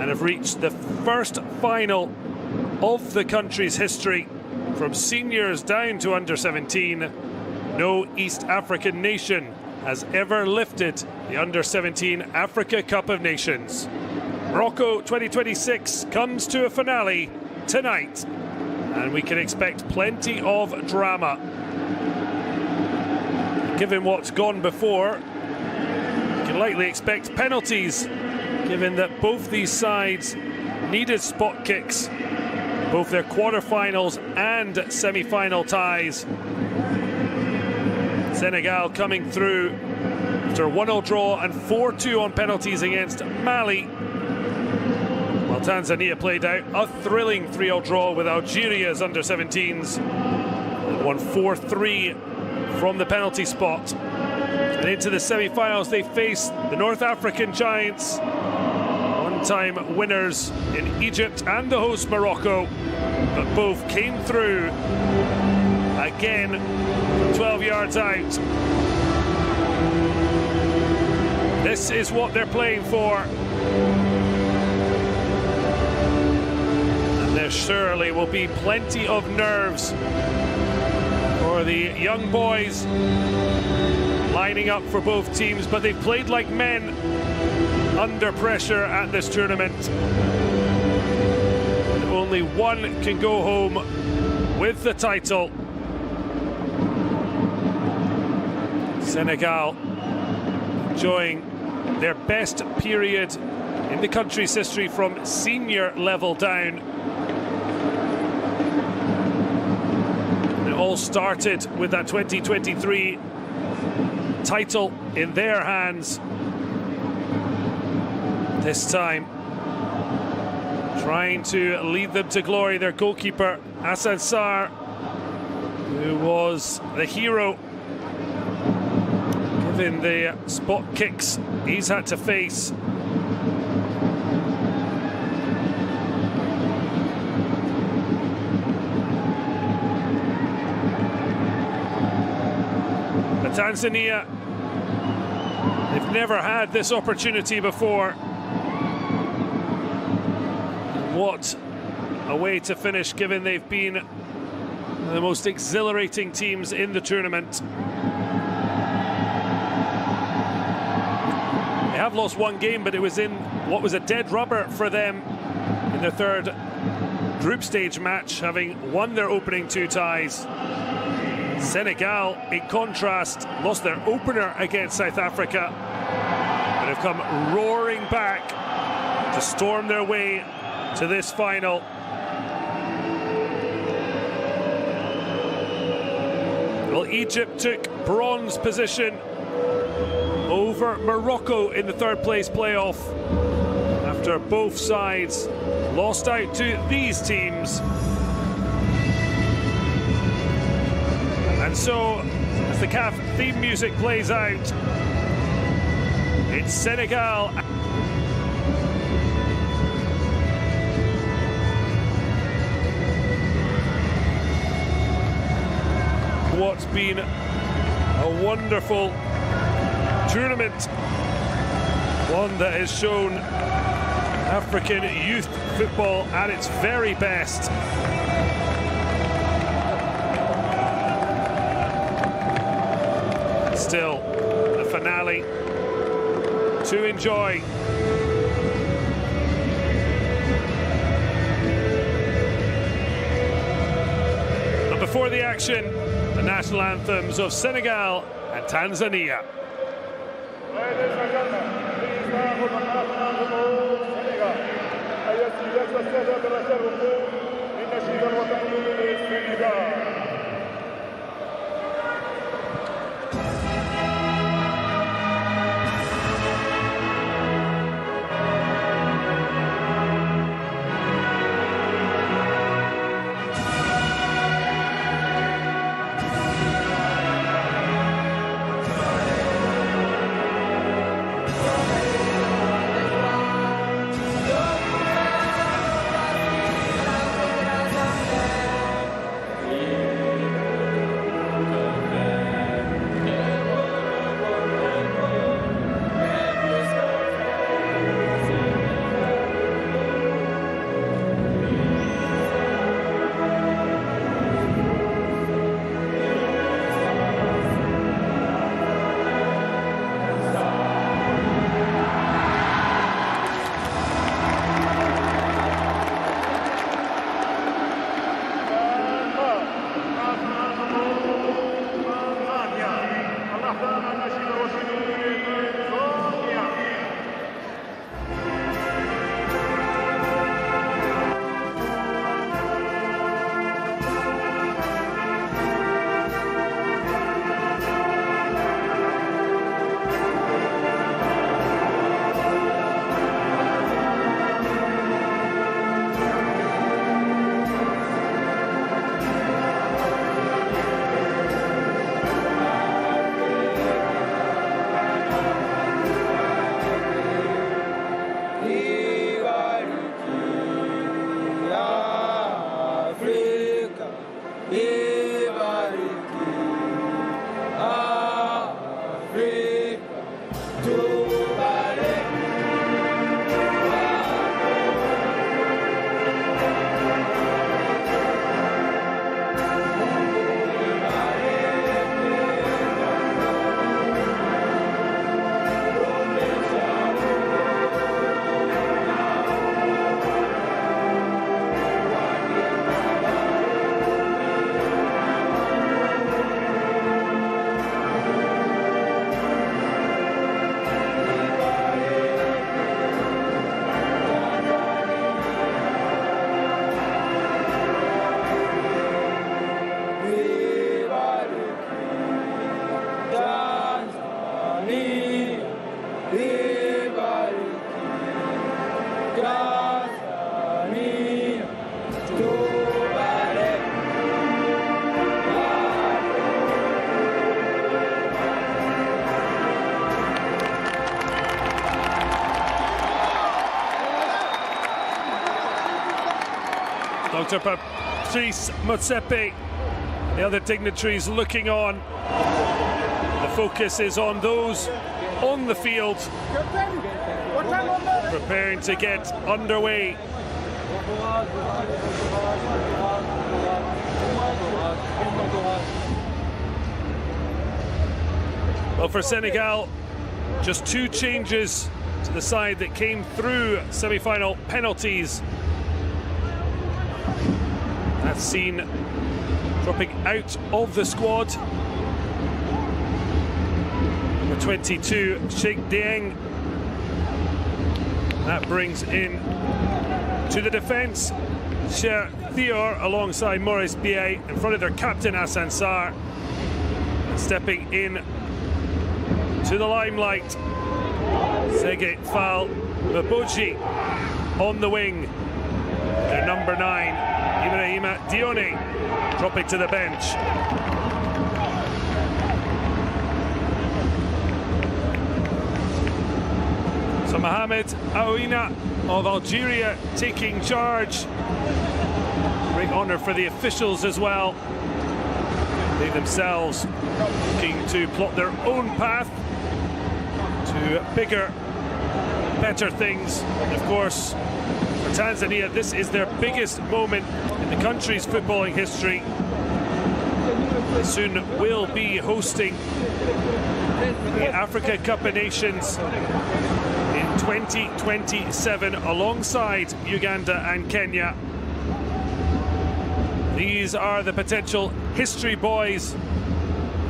and have reached the first final of the country's history. From seniors down to under-17, no East African nation has ever lifted the under-17 Africa Cup of Nations. Morocco 2026 comes to a finale tonight, and we can expect plenty of drama. Given what's gone before, we can likely expect penalties, given that both these sides needed spot kicks, both their quarter-finals and semi-final ties. Senegal coming through after a 1-0 draw and 4-2 on penalties against Mali, while Tanzania played out a thrilling 3-0 draw with Algeria's under-17s and won 4-3 from the penalty spot. And into the semi-finals they face the North African giants, one-time winners in Egypt and the host Morocco, but both came through again from 12 yards out. This is what they're playing for, and there surely will be plenty of nerves for the young boys lining up for both teams, but they've played like men under pressure at this tournament. And only one can go home with the title. Senegal enjoying their best period in the country's history from senior level down. It all started with that 2023 title in their hands. This time trying to lead them to glory, their goalkeeper Hassan Sarr, who was the hero given the spot kicks he's had to face. But Tanzania, they've never had this opportunity before. What a way to finish, given they've been the most exhilarating teams in the tournament. They have lost one game, but it was in what was a dead rubber for them in their third group stage match, having won their opening two ties. Senegal, in contrast, lost their opener against South Africa, but have come roaring back to storm their way to this final. Well, Egypt took bronze position over Morocco in the third place playoff after both sides lost out to these teams. And so, as the CAF theme music plays out, it's Senegal. What's been a wonderful tournament, one that has shown African youth football at its very best. Still, the finale to enjoy. But before the action, the national anthems of Senegal and Tanzania. Ladies and gentlemen, please stand for the national anthem of Senegal. التي يتسلل درجة الركوب للنشيد الوطني للسنغال. Dr. Patrice Motsepe, the other dignitaries looking on. The focus is on those on the field, preparing to get underway. Well, for Senegal, just 2 changes to the side that came through semi-final penalties. That's seen dropping out of the squad. Number 22, Sheikh Dieng. That brings in to the defence Cher Thior alongside Maurice Biet in front of their captain Hassan Sarr. And stepping in to the limelight, Sege Fall Baboji on the wing. Their number 9, Ibrahima Dione, dropping to the bench. So Mohamed Aouina of Algeria taking charge. Great honour for the officials as well. They themselves looking to plot their own path to bigger, better things. And of course, for Tanzania, this is their biggest moment in the country's footballing history. They soon will be hosting the Africa Cup of Nations in 2027 alongside Uganda and Kenya. These are the potential history boys,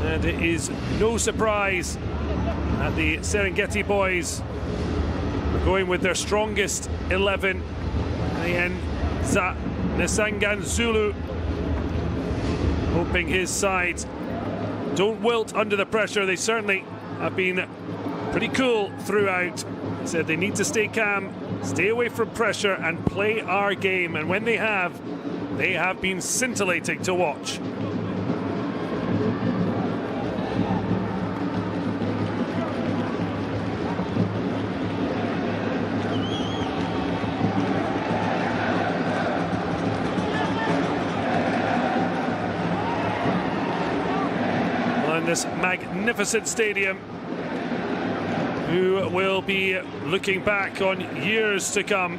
and it is no surprise that the Serengeti boys are going with their strongest 11. Nza Nsangan Zulu, hoping his side don't wilt under the pressure. They certainly have been pretty cool throughout. He said they need to stay calm, stay away from pressure and play our game, and when they have been scintillating to watch. In this magnificent stadium, who will be looking back on years to come.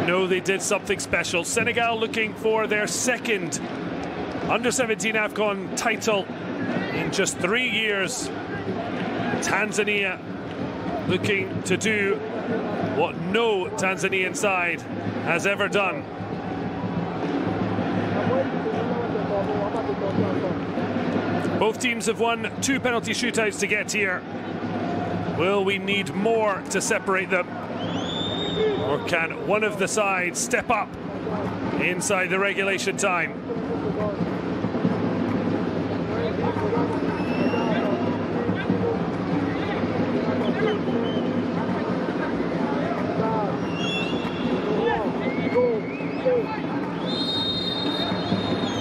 No, they did something special. Senegal looking for their second under-17 AFCON title in just 3 years. Tanzania looking to do what no Tanzanian side has ever done. Both teams have won 2 penalty shootouts to get here. Will we need more to separate them? Or can one of the sides step up inside the regulation time?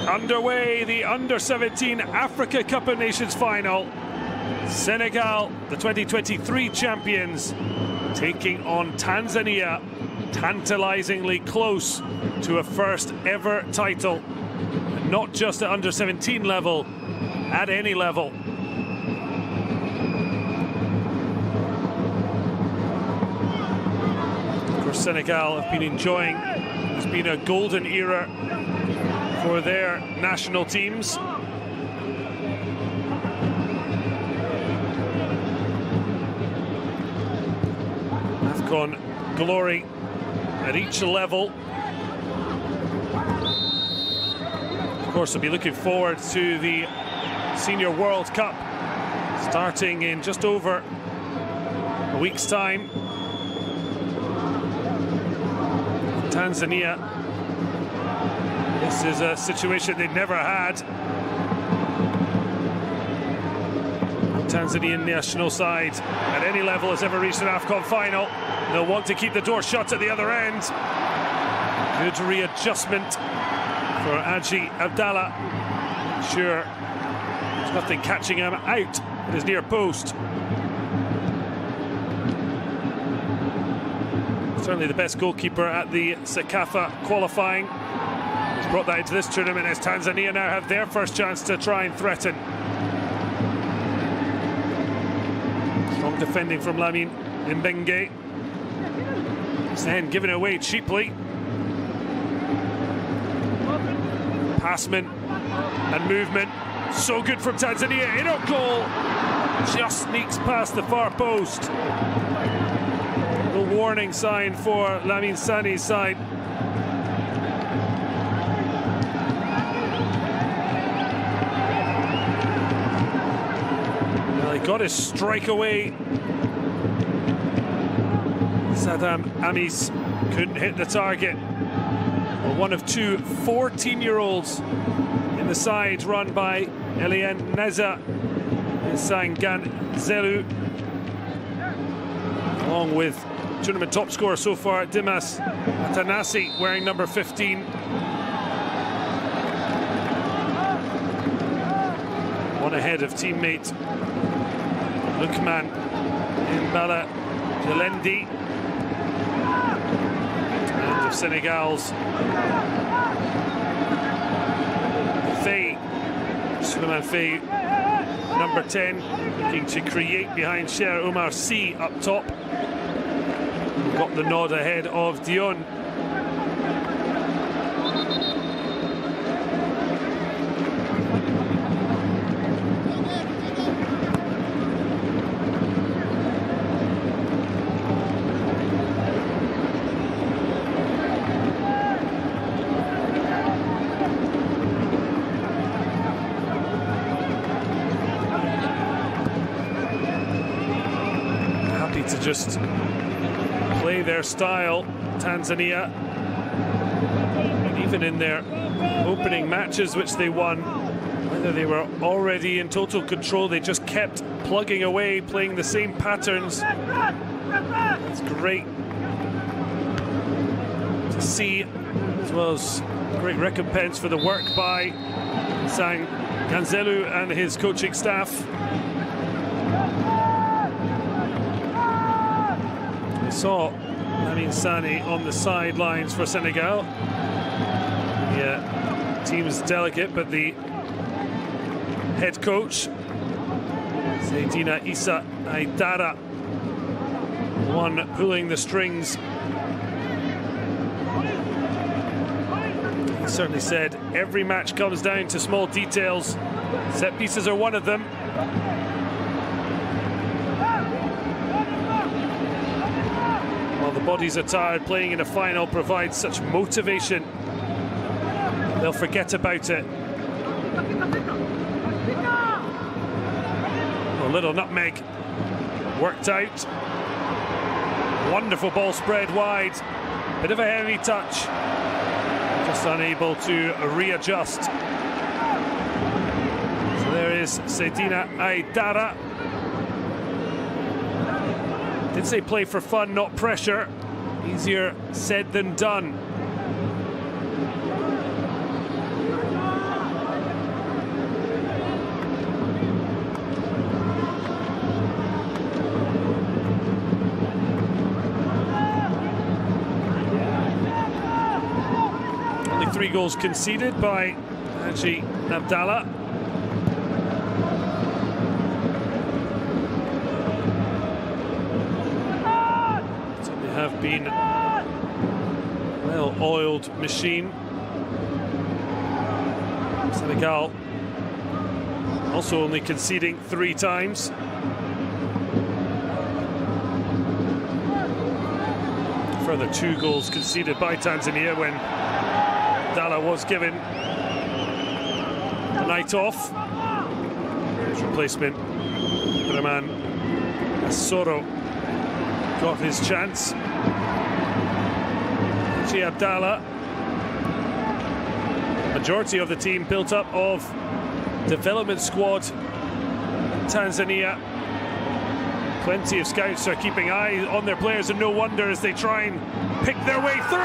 Underway, the Under-17 Africa Cup of Nations final. Senegal, the 2023 champions, taking on Tanzania, tantalizingly close to a first ever title. Not just at Under-17 level, at any level. Of course, Senegal have been enjoying, it's been a golden era for their national teams. AFCON glory at each level. Of course, we'll be looking forward to the Senior World Cup starting in just over a week's time. Tanzania, this is a situation they've never had. Tanzanian national side at any level has ever reached an AFCON final. They'll want to keep the door shut at the other end. Good readjustment for Aji Abdallah. Sure, there's nothing catching him out at his near post. Certainly the best goalkeeper at the Sekafa qualifying. He's brought that into this tournament as Tanzania now have their first chance to try and threaten. Strong defending from Lamin Mbenge. It's then given away cheaply. Passment and movement. So good from Tanzania. In a goal. Just sneaks past the far post. A warning sign for Lamin Sani's side. Well, he got his strike away. Saddam Amis couldn't hit the target. Well, one of two 14-year-olds in the side run by Elian Neza Sangan Zelu, along with tournament top scorer so far Dimas Atanasi wearing number 15. One ahead of teammate Lukman Mbala Jalendi, and of Senegal's Faye, Suleiman Faye, number 10, looking to create behind Cher Omar Sy up top. Got the nod ahead of Dion. Happy to just play their style, Tanzania. And even in their opening matches, which they won, whether they were already in total control, they just kept plugging away, playing the same patterns. It's great to see, as well as great recompense for the work by Sang Ganzelu and his coaching staff. We saw Lamin Sani on the sidelines for Senegal. Yeah, team is delicate, but the head coach, Seydina Issa Aidara, one pulling the strings. He certainly said every match comes down to small details. Set pieces are one of them. The bodies are tired, playing in a final provides such motivation. They'll forget about it. A little nutmeg worked out. Wonderful ball spread wide. Bit of a heavy touch. Just unable to readjust. So there is Seydina Aidara. Did say play for fun, not pressure. Easier said than done. Only 3 goals conceded by Haji Abdallah. Have been well-oiled machine. Senegal also only conceding 3 times. Further 2 goals conceded by Tanzania when Dala was given the night off. His replacement, Rahman Assoro, got his chance. Haji Abdallah, majority of the team built up of development squad. Tanzania, plenty of scouts are keeping eyes on their players, and no wonder as they try and pick their way through.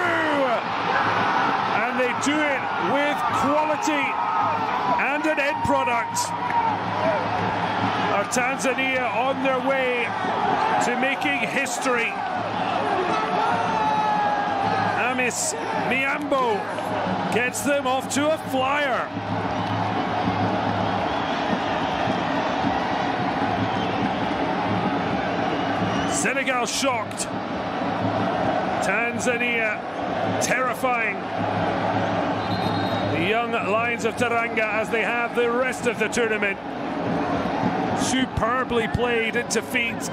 And they do it with quality and an end product. Are Tanzania on their way to making history? Yes, Miambo gets them off to a flyer. Senegal shocked. Tanzania terrifying the young Lions of Teranga as they have the rest of the tournament. Superbly played into feet,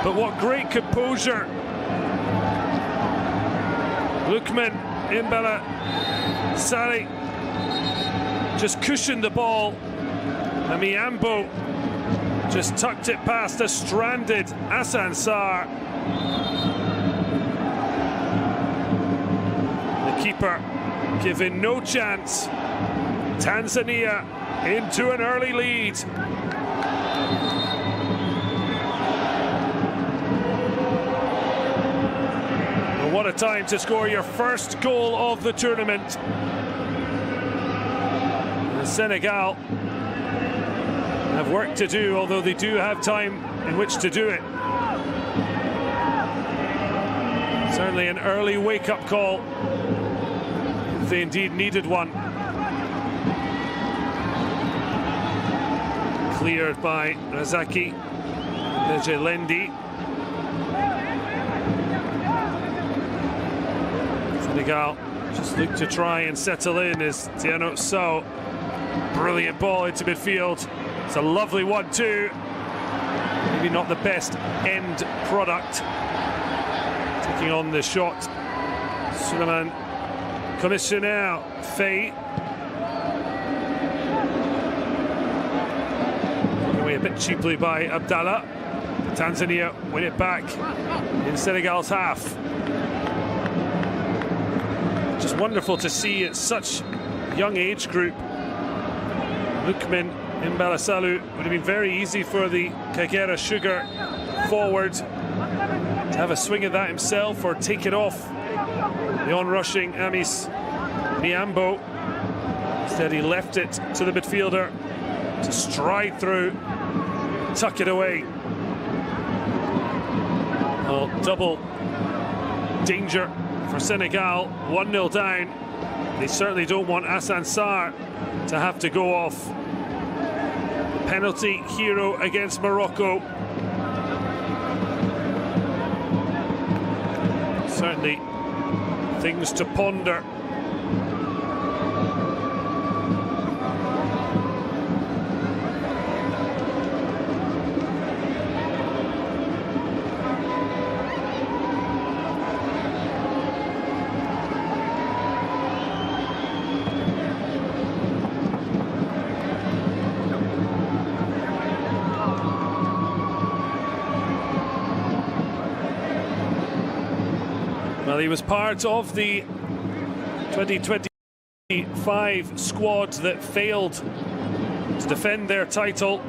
but what great composure. Lukman Imbala Sari just cushioned the ball, and Miambo just tucked it past a stranded Hassan Sarr. The keeper given no chance. Tanzania into an early lead. Well, what a time to score your first goal of the tournament. And Senegal have work to do, although they do have time in which to do it. Certainly an early wake-up call, if they indeed needed one. Cleared by Razaki Nejelendi. Senegal just look to try and settle in as Tiano So. Brilliant ball into midfield. It's a lovely 1-2. Maybe not the best end product. Taking on the shot, Suleiman Commissioner Faye. Away a bit cheaply by Abdallah. Tanzania win it back in Senegal's half. Just wonderful to see at such young age group. Lukman Imbala Salu would have been very easy for the Kagera Sugar forward to have a swing at that himself or take it off the on-rushing Amis Miambo. Instead he left it to the midfielder to stride through, tuck it away. Well, double danger for Senegal, 1-0 down. They certainly don't want Hassan Sarr to have to go off. Penalty hero against Morocco. Certainly things to ponder. Well, he was part of the 2025 squad that failed to defend their title.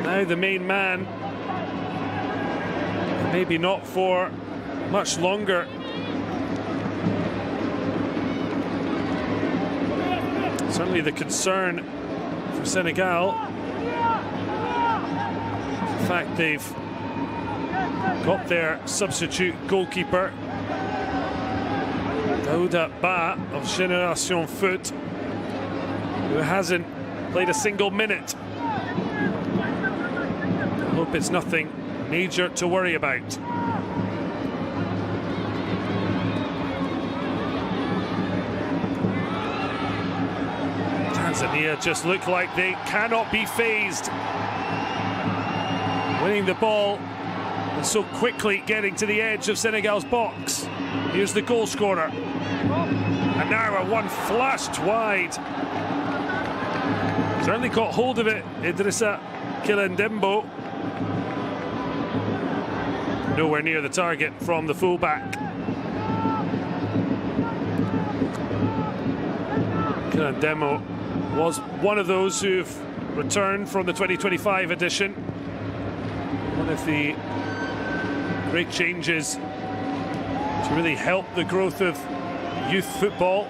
Now the main man, maybe not for much longer. Certainly the concern for Senegal, the fact they've got their substitute goalkeeper Daouda Ba of Génération Foot, who hasn't played a single minute. I hope it's nothing major to worry about. Tanzania just look like they cannot be fazed. Winning the ball and so quickly getting to the edge of Senegal's box. Here's the goal scorer. And now a one flashed wide. Certainly got hold of it, Idrissa Kilendembo. Nowhere near the target from the fullback. Kilendembo was one of those who've returned from the 2025 edition. One of the great changes to really help the growth of youth football.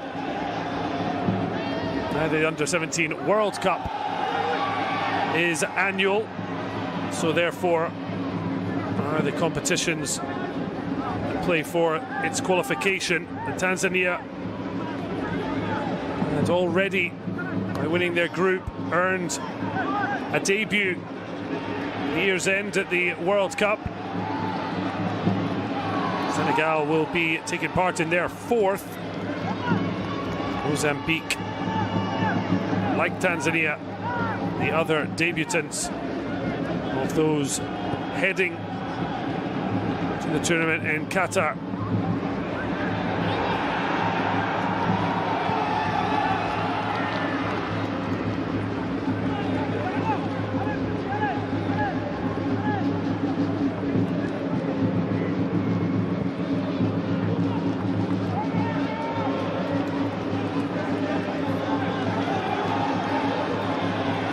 Now the Under-17 World Cup is annual, so therefore the competitions play for its qualification. And Tanzania had already, by winning their group, earned a debut year's end at the World Cup. Senegal will be taking part in their fourth. Mozambique, like Tanzania, the other debutants of those heading to the tournament in Qatar.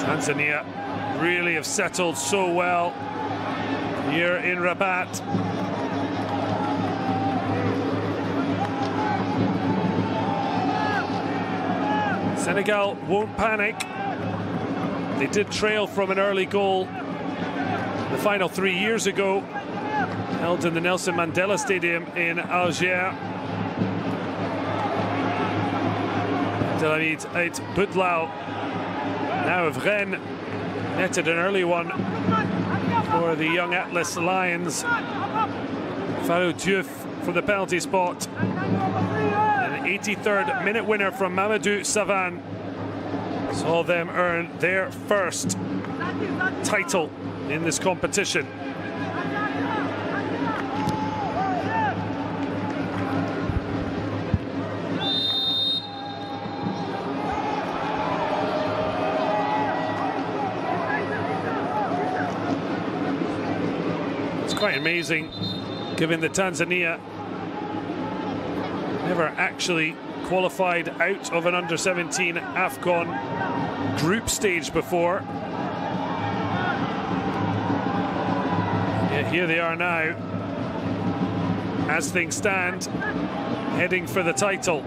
Tanzania really have settled so well here in Rabat. Senegal won't panic. They did trail from an early goal the final 3 years ago, held in the Nelson Mandela Stadium in Algiers. Abdelhamid Ait Boudlao, now of Rennes, netted an early one for the young Atlas Lions. Farou Diouf from the penalty spot. An 83rd minute winner from Mamadou Savan saw them earn their first title in this competition. Quite amazing, given that Tanzania never actually qualified out of an under-17 AFCON group stage before. Yet here they are now, as things stand, heading for the title.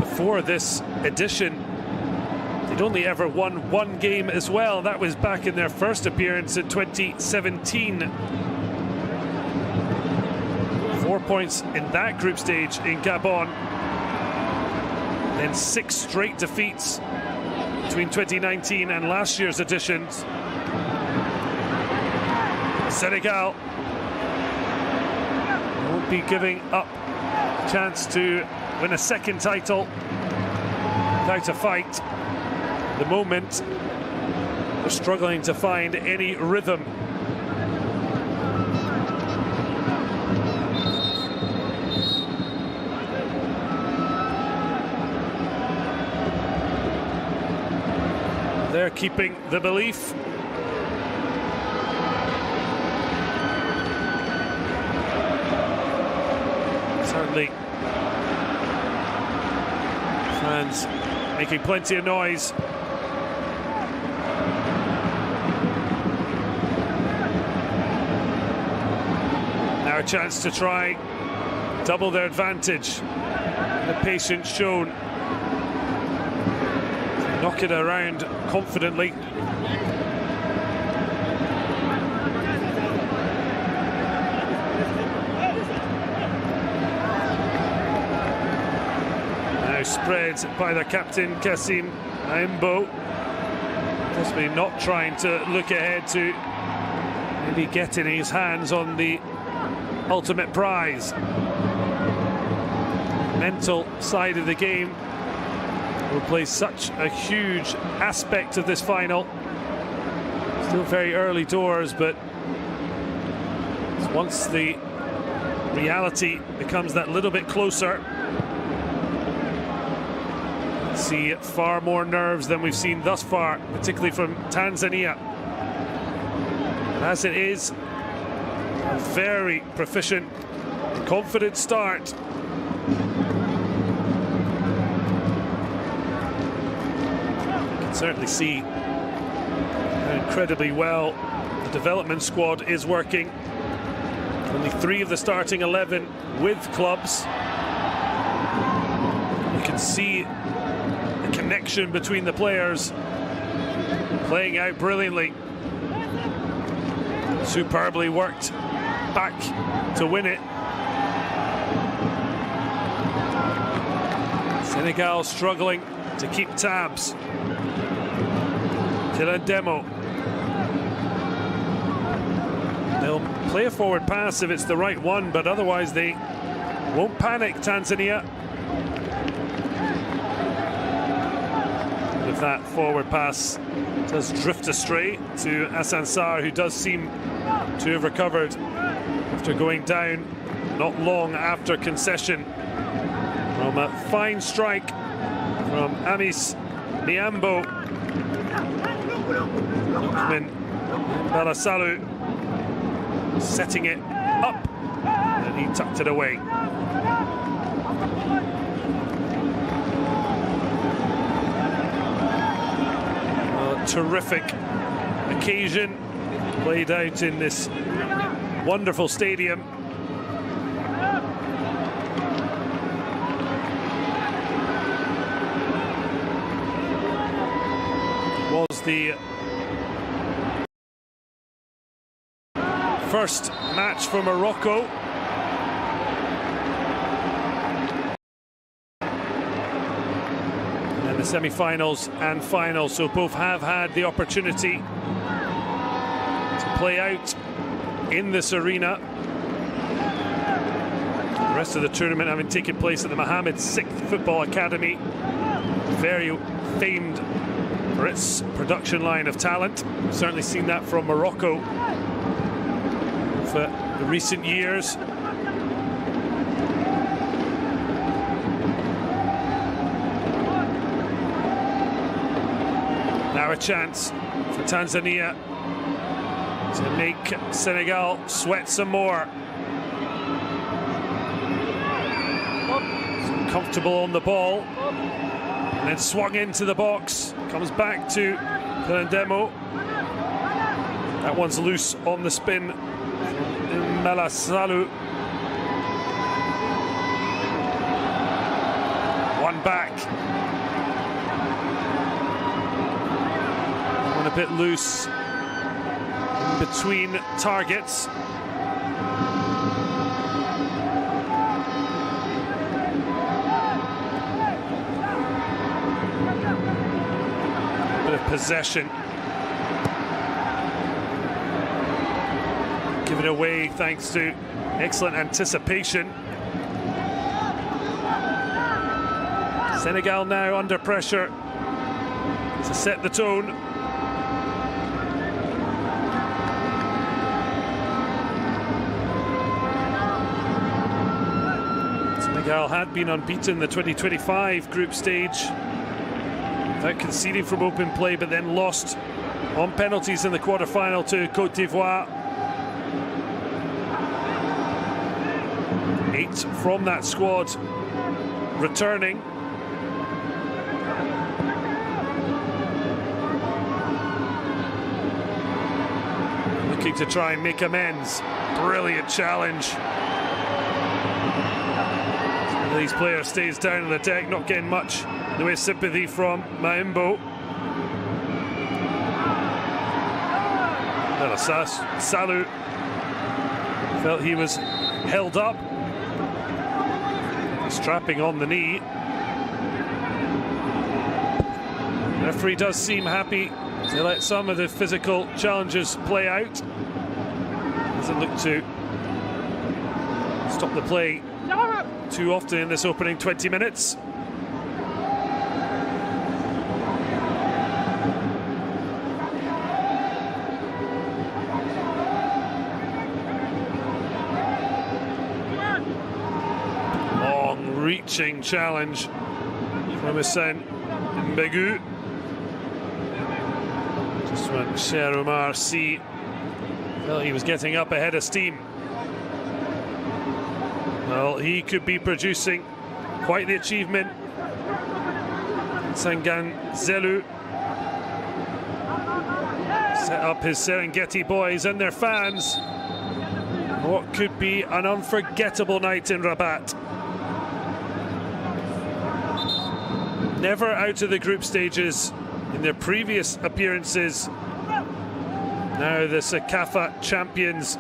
Before this edition, they'd only ever won one game as well. That was back in their first appearance in 2017. 4 points in that group stage in Gabon. Then 6 straight defeats between 2019 and last year's editions. Senegal won't be giving up a chance to win a second title without a fight. At the moment, they're struggling to find any rhythm. They're keeping the belief. Certainly, fans making plenty of noise. Now a chance to try double their advantage. The patience shown. Knock it around confidently. Now spread by their captain Kassim Aimbo. Possibly not trying to look ahead to maybe getting his hands on the ultimate prize. Mental side of the game will play such a huge aspect of this final. Still very early doors, but once the reality becomes that little bit closer, see far more nerves than we've seen thus far, particularly from Tanzania. As it is, a very proficient, confident start. Certainly see how incredibly well the development squad is working. Only 3 of the starting 11 with clubs. You can see the connection between the players playing out brilliantly. superbly worked back to win it. Senegal struggling to keep tabs. Demo. They'll play a forward pass if it's the right one, but otherwise they won't panic, Tanzania. If that forward pass does drift astray to Asansar, who does seem to have recovered after going down not long after concession from a fine strike from Amis Niambo. Lukman Balasalu setting it up, and he tucked it away. A terrific occasion played out in this wonderful stadium. Was the first match for Morocco. And the semi-finals and finals, so both have had the opportunity to play out in this arena. The rest of the tournament having taken place at the Mohammed VI Football Academy, very famed for its production line of talent. We've certainly seen that from Morocco for the recent years. Now a chance for Tanzania to make Senegal sweat some more. Comfortable on the ball, and then swung into the box. Comes back to Demo. That one's loose on the spin. Malasalu. One back. One a bit loose in between targets. Bit of possession. Give it away thanks to excellent anticipation. Senegal now under pressure to set the tone. Senegal had been unbeaten in the 2025 group stage without conceding from open play, but then lost on penalties in the quarter-final to Côte d'Ivoire. 8 from that squad returning. Looking to try and make amends. Brilliant challenge. One of these players stays down on the deck, not getting much in the way of sympathy from Maimbo. Salu felt he was held up. Strapping on the knee. The referee does seem happy to let some of the physical challenges play out. Doesn't look to stop the play too often in this opening 20 minutes. Reaching challenge from Hussein Mbegu. Just when Cher Omar Sy felt he was getting up ahead of steam. Well, he could be producing quite the achievement. Sangan Zelu set up his Serengeti boys and their fans. What could be an unforgettable night in Rabat. Never out of the group stages in their previous appearances. Now the CECAFA champions.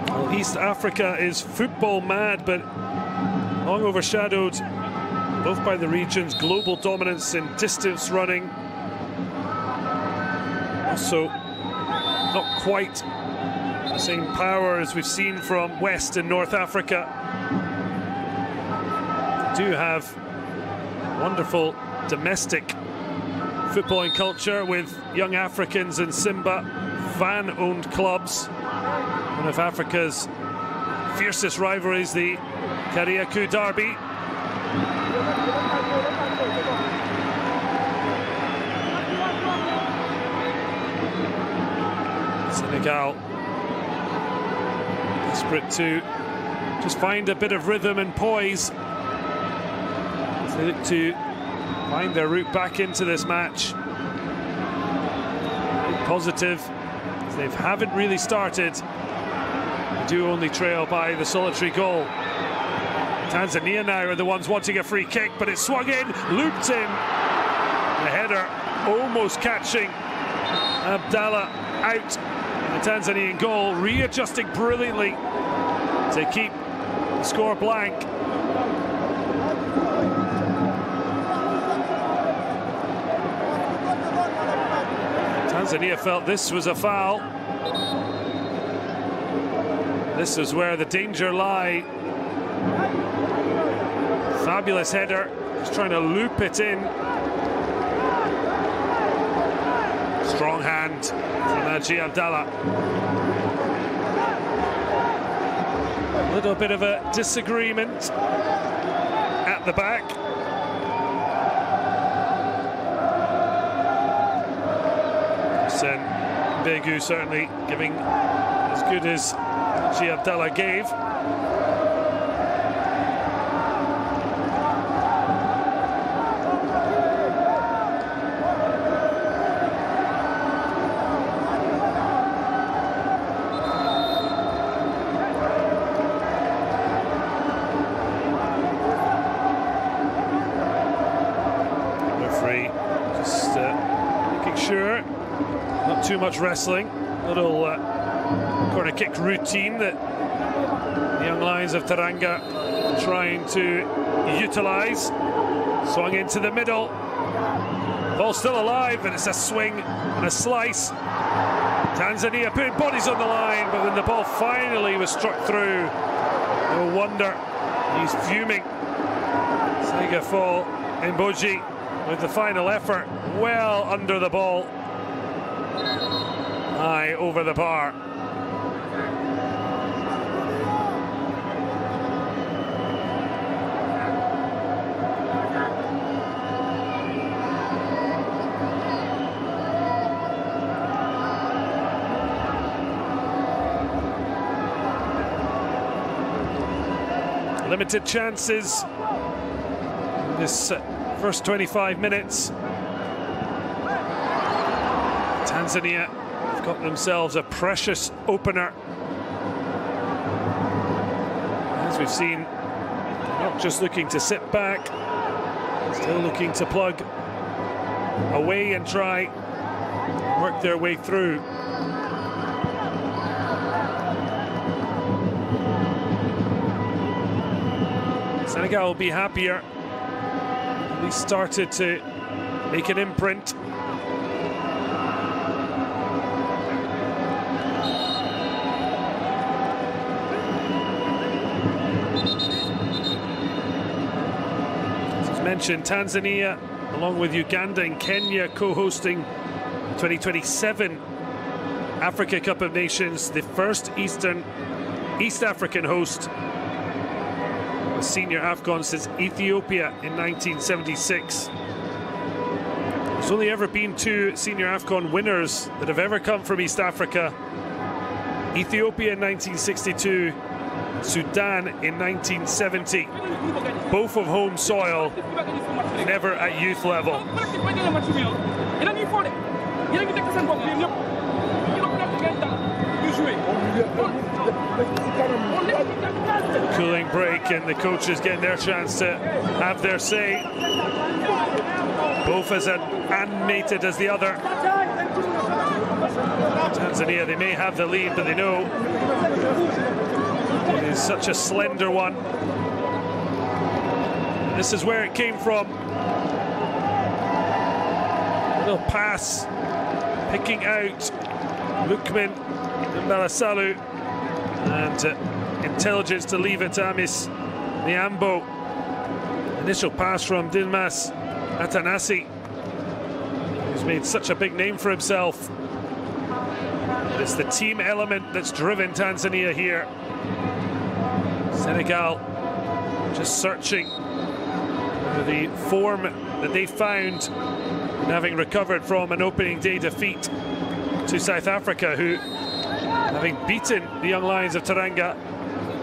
Well, East Africa is football mad, but long overshadowed both by the region's global dominance in distance running. Also, not quite the same power as we've seen from West and North Africa. They do have wonderful domestic footballing culture with Young Africans and Simba, fan-owned clubs. One of Africa's fiercest rivalries, the Kariakou Derby. Senegal desperate to just find a bit of rhythm and poise as they look to find their route back into this match. Positive, as they haven't really started. They do only trail by the solitary goal. Tanzania now are the ones wanting a free kick, but it's swung in, looped in. The header almost catching Abdallah out. The Tanzanian goal readjusting brilliantly to keep the score blank. Tanzania felt this was a foul. This is where the danger lay. Fabulous header, just trying to loop it in. Strong hand from Haji Abdallah. A little bit of a disagreement at the back. Hussein Begu certainly giving as good as Haji Abdallah gave. Not too much wrestling, little corner kick routine that the young Lions of Teranga are trying to utilise. Swung into the middle, ball still alive, and it's a swing and a slice. Tanzania putting bodies on the line, but when the ball finally was struck through, no wonder he's fuming. Segafol Mboji with the final effort, well under the ball. High over the bar. Limited chances in this first 25 minutes. Tanzania have got themselves a precious opener. As we've seen, they're not just looking to sit back, still looking to plug away and try and work their way through. Senegal will be happier. At least started to make an imprint. Mentioned Tanzania, along with Uganda and Kenya, co-hosting the 2027 Africa Cup of Nations, the first East African host of senior AFCON since Ethiopia in 1976. There's only ever been two senior AFCON winners that have ever come from East Africa: Ethiopia in 1962, Sudan in 1970, both of home soil, never at youth level. Cooling break, and the coaches getting their chance to have their say. both as animated as the other. Tanzania, they may have the lead, but they know it is such a slender one. And this is where it came from. Little pass, picking out Lukman Mbalasalu, and intelligence to leave it to Amis Niambo. Initial pass from Dilmas Atanasi, who's made such a big name for himself. It's the team element that's driven Tanzania here. Senegal just searching for the form that they found in having recovered from an opening day defeat to South Africa, who, having beaten the Young Lions of Teranga,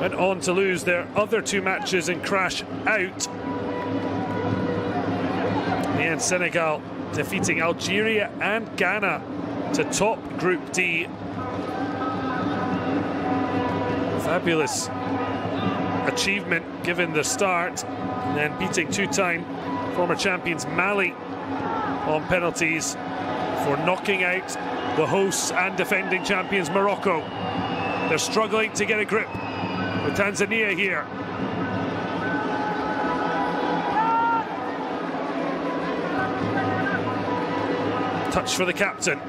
went on to lose their other two matches and crash out. In the end, Senegal defeating Algeria and Ghana to top Group D. Fabulous achievement given the start, and then beating two-time former champions Mali on penalties for knocking out the hosts and defending champions Morocco. They're struggling to get a grip with Tanzania here. Touch for the captain.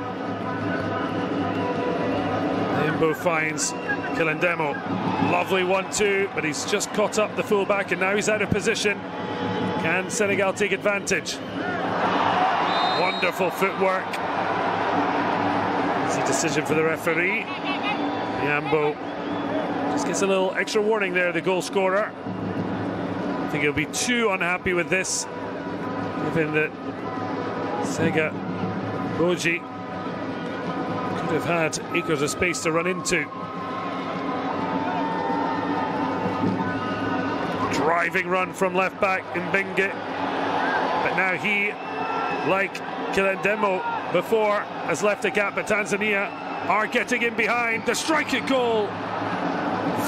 Nimbo finds Kilendemo. Lovely 1-2, but he's just caught up the fullback and now he's out of position. Can Senegal take advantage? Wonderful footwork. Easy decision for the referee. Niambo just gets a little extra warning there, the goal scorer. I think he'll be too unhappy with this, given that Sega Boji could have had acres of space to run into. Driving run from left back Mbinge, but now he, like Kilendemo before, has left a gap, but Tanzania are getting in behind. The striking goal,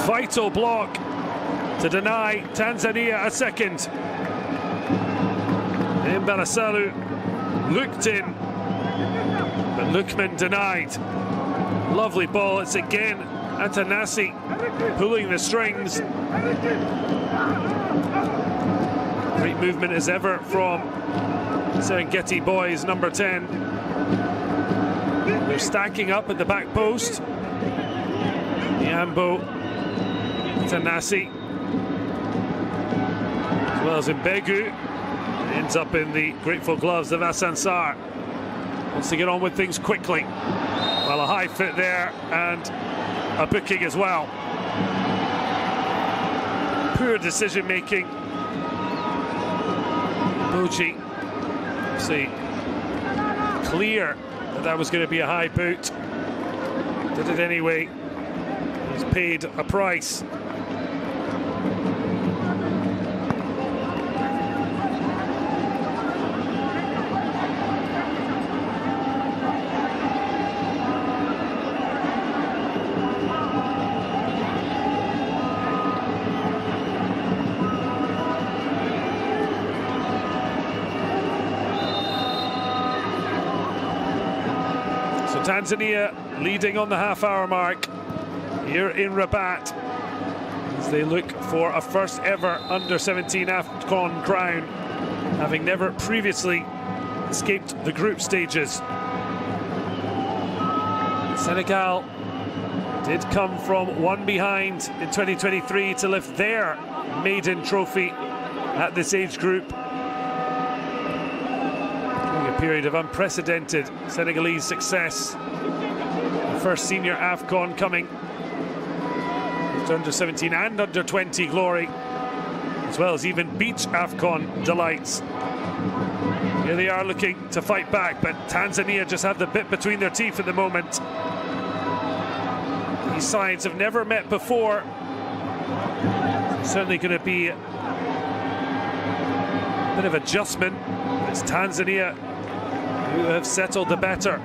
vital block to deny Tanzania a second. Mbalasalu looked in, but Lukman denied. Lovely ball. It's again Atanasi pulling the strings. Great movement as ever from Serengeti boys, number 10. They're stacking up at the back post. Niambo, Atanasi, as well as Mbegu. Ends up in the grateful gloves of Asansar. Wants to get on with things quickly. Well, a high fit there and a booking as well. Poor decision making. Boji, see, clear that was going to be a high boot. Did it anyway. He's paid a price. Tanzania leading on the half-hour mark here in Rabat as they look for a first ever under-17 AFCON crown, having never previously escaped the group stages. Senegal did come from one behind in 2023 to lift their maiden trophy at this age group. Period of unprecedented Senegalese success. The first senior AFCON coming with under-17 and under-20 glory, as well as even beach AFCON delights. Here they are looking to fight back, but Tanzania just have the bit between their teeth at the moment. These sides have never met before. Certainly going to be a bit of adjustment. It's Tanzania who have settled the better.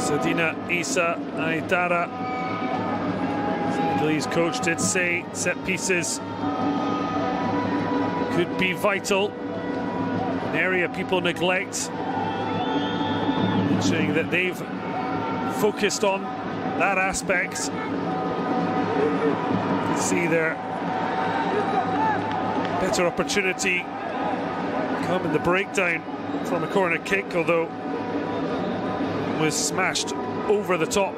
Sadina Issa Aitara, Senegalese coach, did say set pieces could be vital, an area people neglect, mentioning that they've focused on that aspect. You can see their better opportunity come in the breakdown from a corner kick, although it was smashed over the top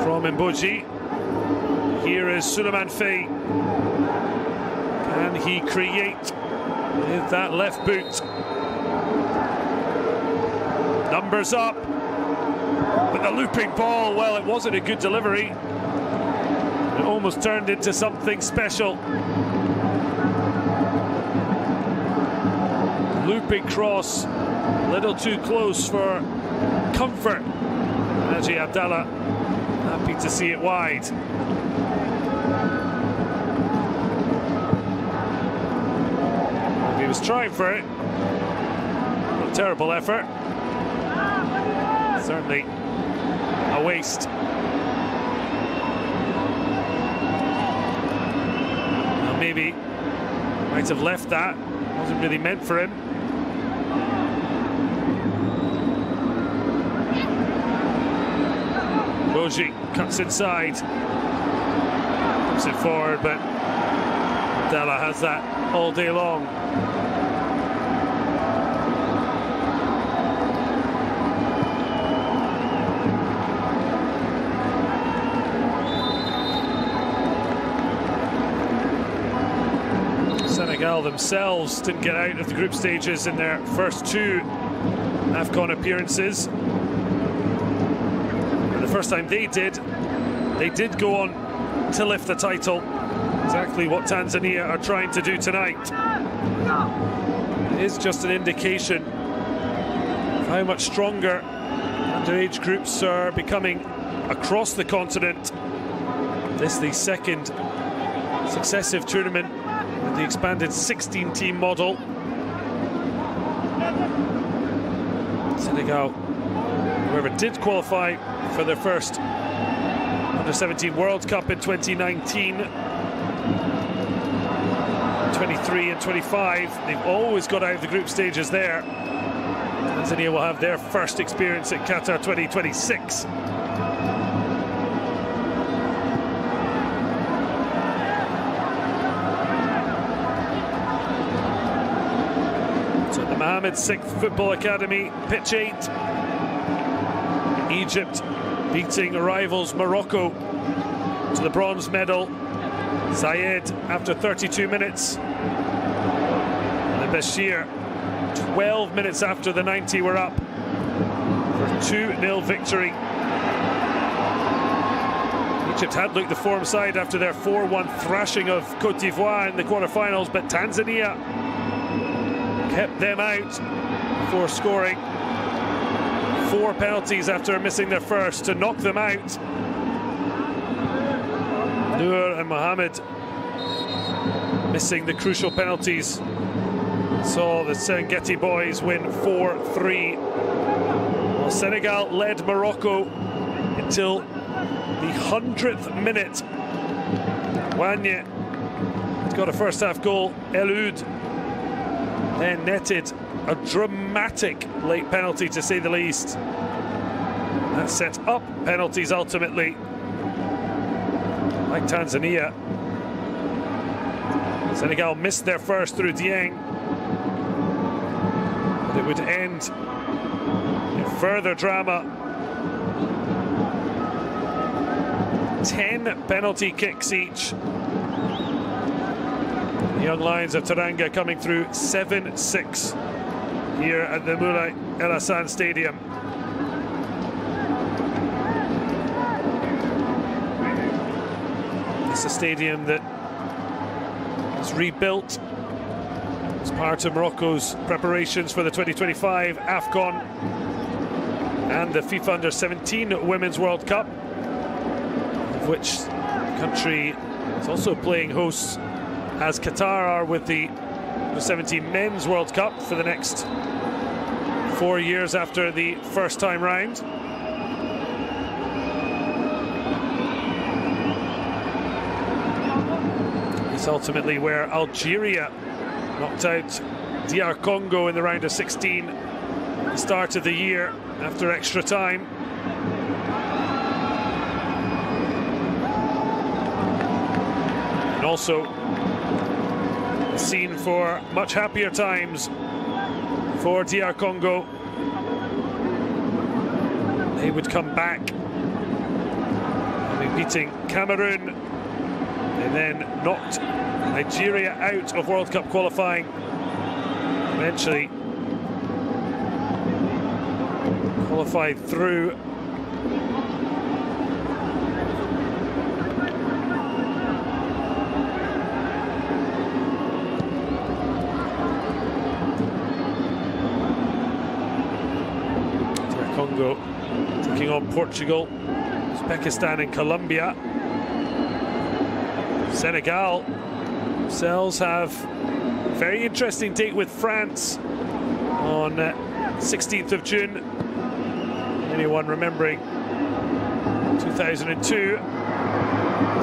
from Mboji. Here is Suleiman Faye. Can he create with that left boot? Numbers up, but the looping ball, well, it wasn't a good delivery. It almost turned into something special. Looping cross, a little too close for comfort. Naji Abdallah happy to see it wide. He was trying for it. Not a terrible effort. Certainly a waste. Well, maybe might have left that. Wasn't really meant for him. Boji cuts inside, puts it forward, but Abdallah has that all day long. Senegal themselves didn't get out of the group stages in their first two AFCON appearances. And the first time they did go on to lift the title. Exactly what Tanzania are trying to do tonight. It is just an indication of how much stronger underage groups are becoming across the continent. This is the second successive tournament with the expanded 16-team model. Senegal, whoever did qualify for their first Under-17 World Cup in 2019, 23 and 25, they've always got out of the group stages there. Tanzania will have their first experience at Qatar 2026. Mohamed VI Football Academy, pitch 8. Egypt beating rivals Morocco to the bronze medal. Zayed after 32 minutes. And Bashir, 12 minutes after the 90 were up for a 2-0 victory. Egypt had looked the form side after their 4-1 thrashing of Cote d'Ivoire in the quarterfinals, but Tanzania kept them out before scoring 4 penalties after missing their first to knock them out. Noor and Mohamed missing the crucial penalties. Saw the Serengeti boys win 4-3. Well, Senegal led Morocco until the 100th minute. Wanye got a first half goal. Eloud then netted a dramatic late penalty, to say the least. That set up penalties ultimately. Like Tanzania, Senegal missed their first through Dieng, but it would end in further drama. 10 penalty kicks each. The young Lions of Teranga coming through 7-6 here at the Moulay El Hassan Stadium. It's a stadium that was rebuilt as part of Morocco's preparations for the 2025 AFCON and the FIFA Under-17 Women's World Cup, of which the country is also playing hosts, as Qatar are with the Under-17 Men's World Cup for the next 4 years after the first time round. It's ultimately where Algeria knocked out DR Congo in the round of 16 at the start of the year after extra time. And also a scene for much happier times for DR Congo. They would come back, having beating Cameroon. They then knocked Nigeria out of World Cup qualifying. Eventually qualified through. Congo taking on Portugal, Uzbekistan and Colombia. Senegal themselves have a very interesting date with France on 16th of June. Anyone remembering 2002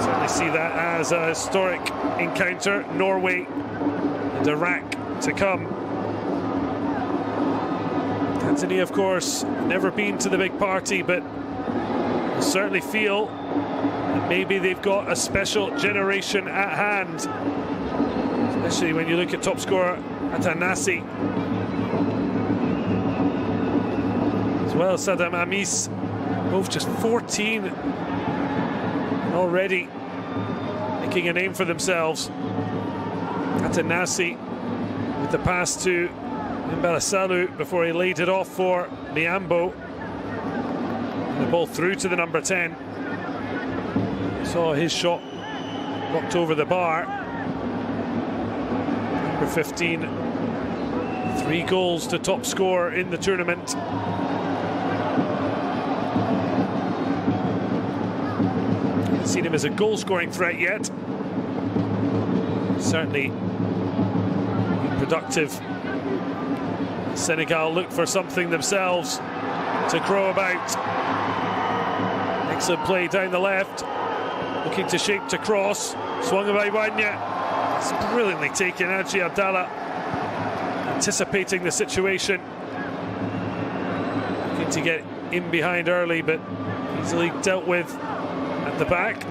certainly see that as a historic encounter. Norway and Iraq to come. Tanzania, of course, never been to the big party, but you certainly feel that maybe they've got a special generation at hand, especially when you look at top scorer Atanasi, as well as Saddam Amis, both just 14 already making a name for themselves. Atanasi with the pass to Mbalasalu before he laid it off for Miambo. And the ball through to the number 10. Saw his shot blocked over the bar. Number 15, 3 goals to top scorer in the tournament. Haven't seen him as a goal-scoring threat yet. Certainly productive. Senegal look for something themselves to crow about. Excellent play down the left, looking to shape to cross, swung by Wanya. It's brilliantly taken. Haji Abdallah anticipating the situation, looking to get in behind early, but easily dealt with at the back.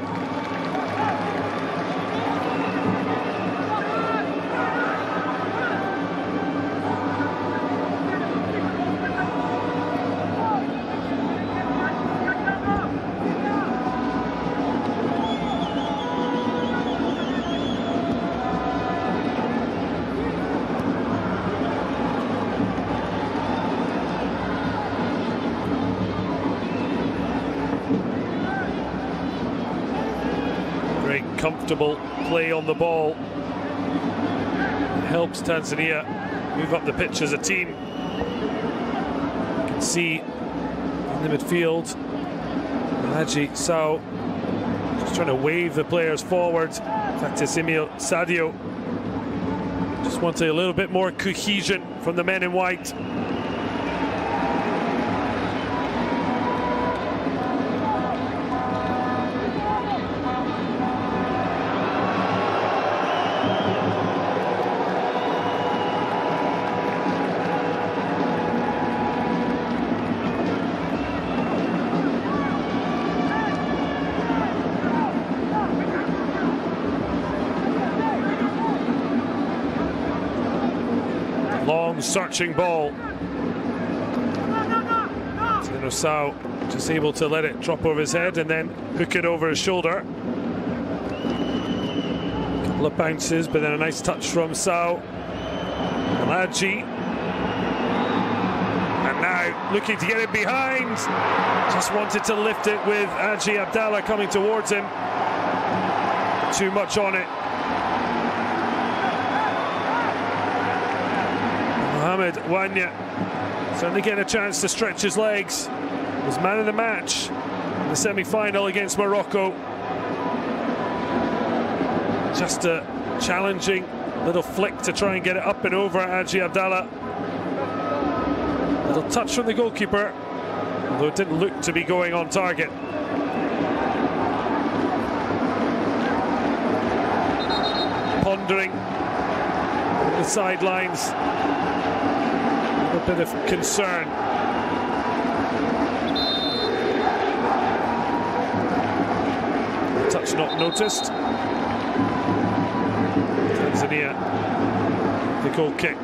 Comfortable play on the ball helps Tanzania move up the pitch as a team. You can see in the midfield Haji Sao just trying to wave the players forward. In fact, it's Emil Sadio just wanted a little bit more cohesion from the men in white. Long searching ball. Sao just able to let it drop over his head and then hook it over his shoulder. A couple of bounces, but then a nice touch from Sao. Haji. And now looking to get it behind. Just wanted to lift it with Haji Abdallah coming towards him. Too much on it. Mohamed Wanya certainly getting a chance to stretch his legs. Was man of the match in the semi-final against Morocco. Just a challenging little flick to try and get it up and over Haji Abdallah. Little touch from the goalkeeper, although it didn't look to be going on target. pondering on the sidelines. A bit of concern. Touch not noticed. Tanzania, the goal kick.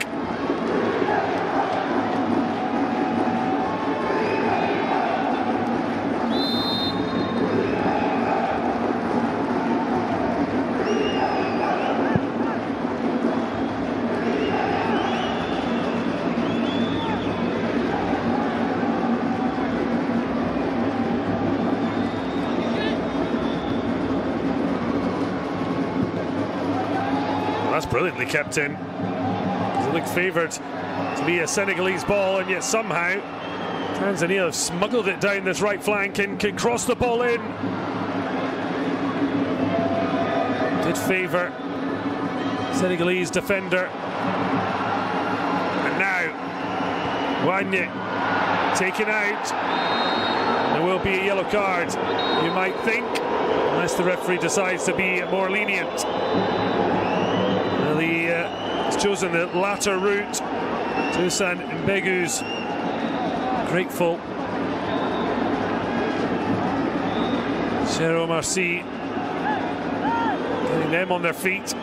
That's brilliantly kept in. It looks favoured to be a Senegalese ball, and yet somehow Tanzania have smuggled it down this right flank and can cross the ball in. Did favour Senegalese defender. And now Wanye taken out. There will be a yellow card, you might think, unless the referee decides to be more lenient. He's chosen the latter route. Toussaint Mbegu's grateful. Cheikh Marcy getting them on their feet.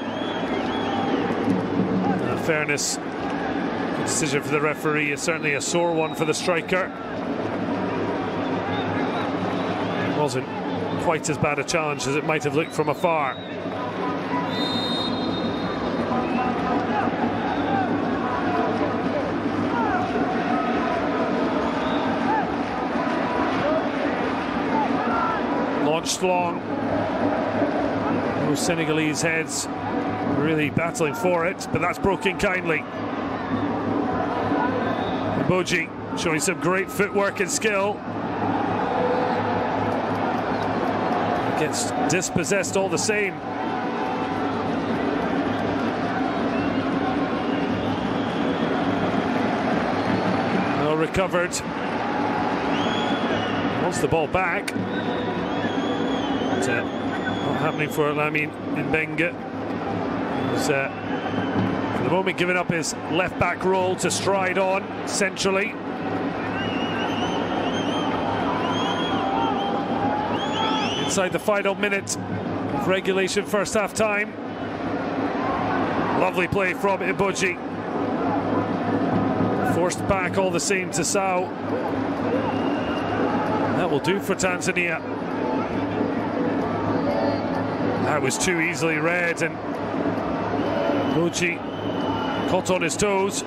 Fairness, good decision for the referee. It's certainly a sore one for the striker. It wasn't quite as bad a challenge as it might have looked from afar. Launched long. Those Senegalese heads really battling for it, but that's broken kindly. Boji showing some great footwork and skill. Gets dispossessed all the same. Well recovered. Wants the ball back. Not happening for Lamine Mbengue. He's for the moment giving up his left back role to stride on centrally. Inside the final minute of regulation, first half time. Lovely play from Iboji. Forced back all the same to Sao. That will do for Tanzania. That was too easily read, and Boji caught on his toes.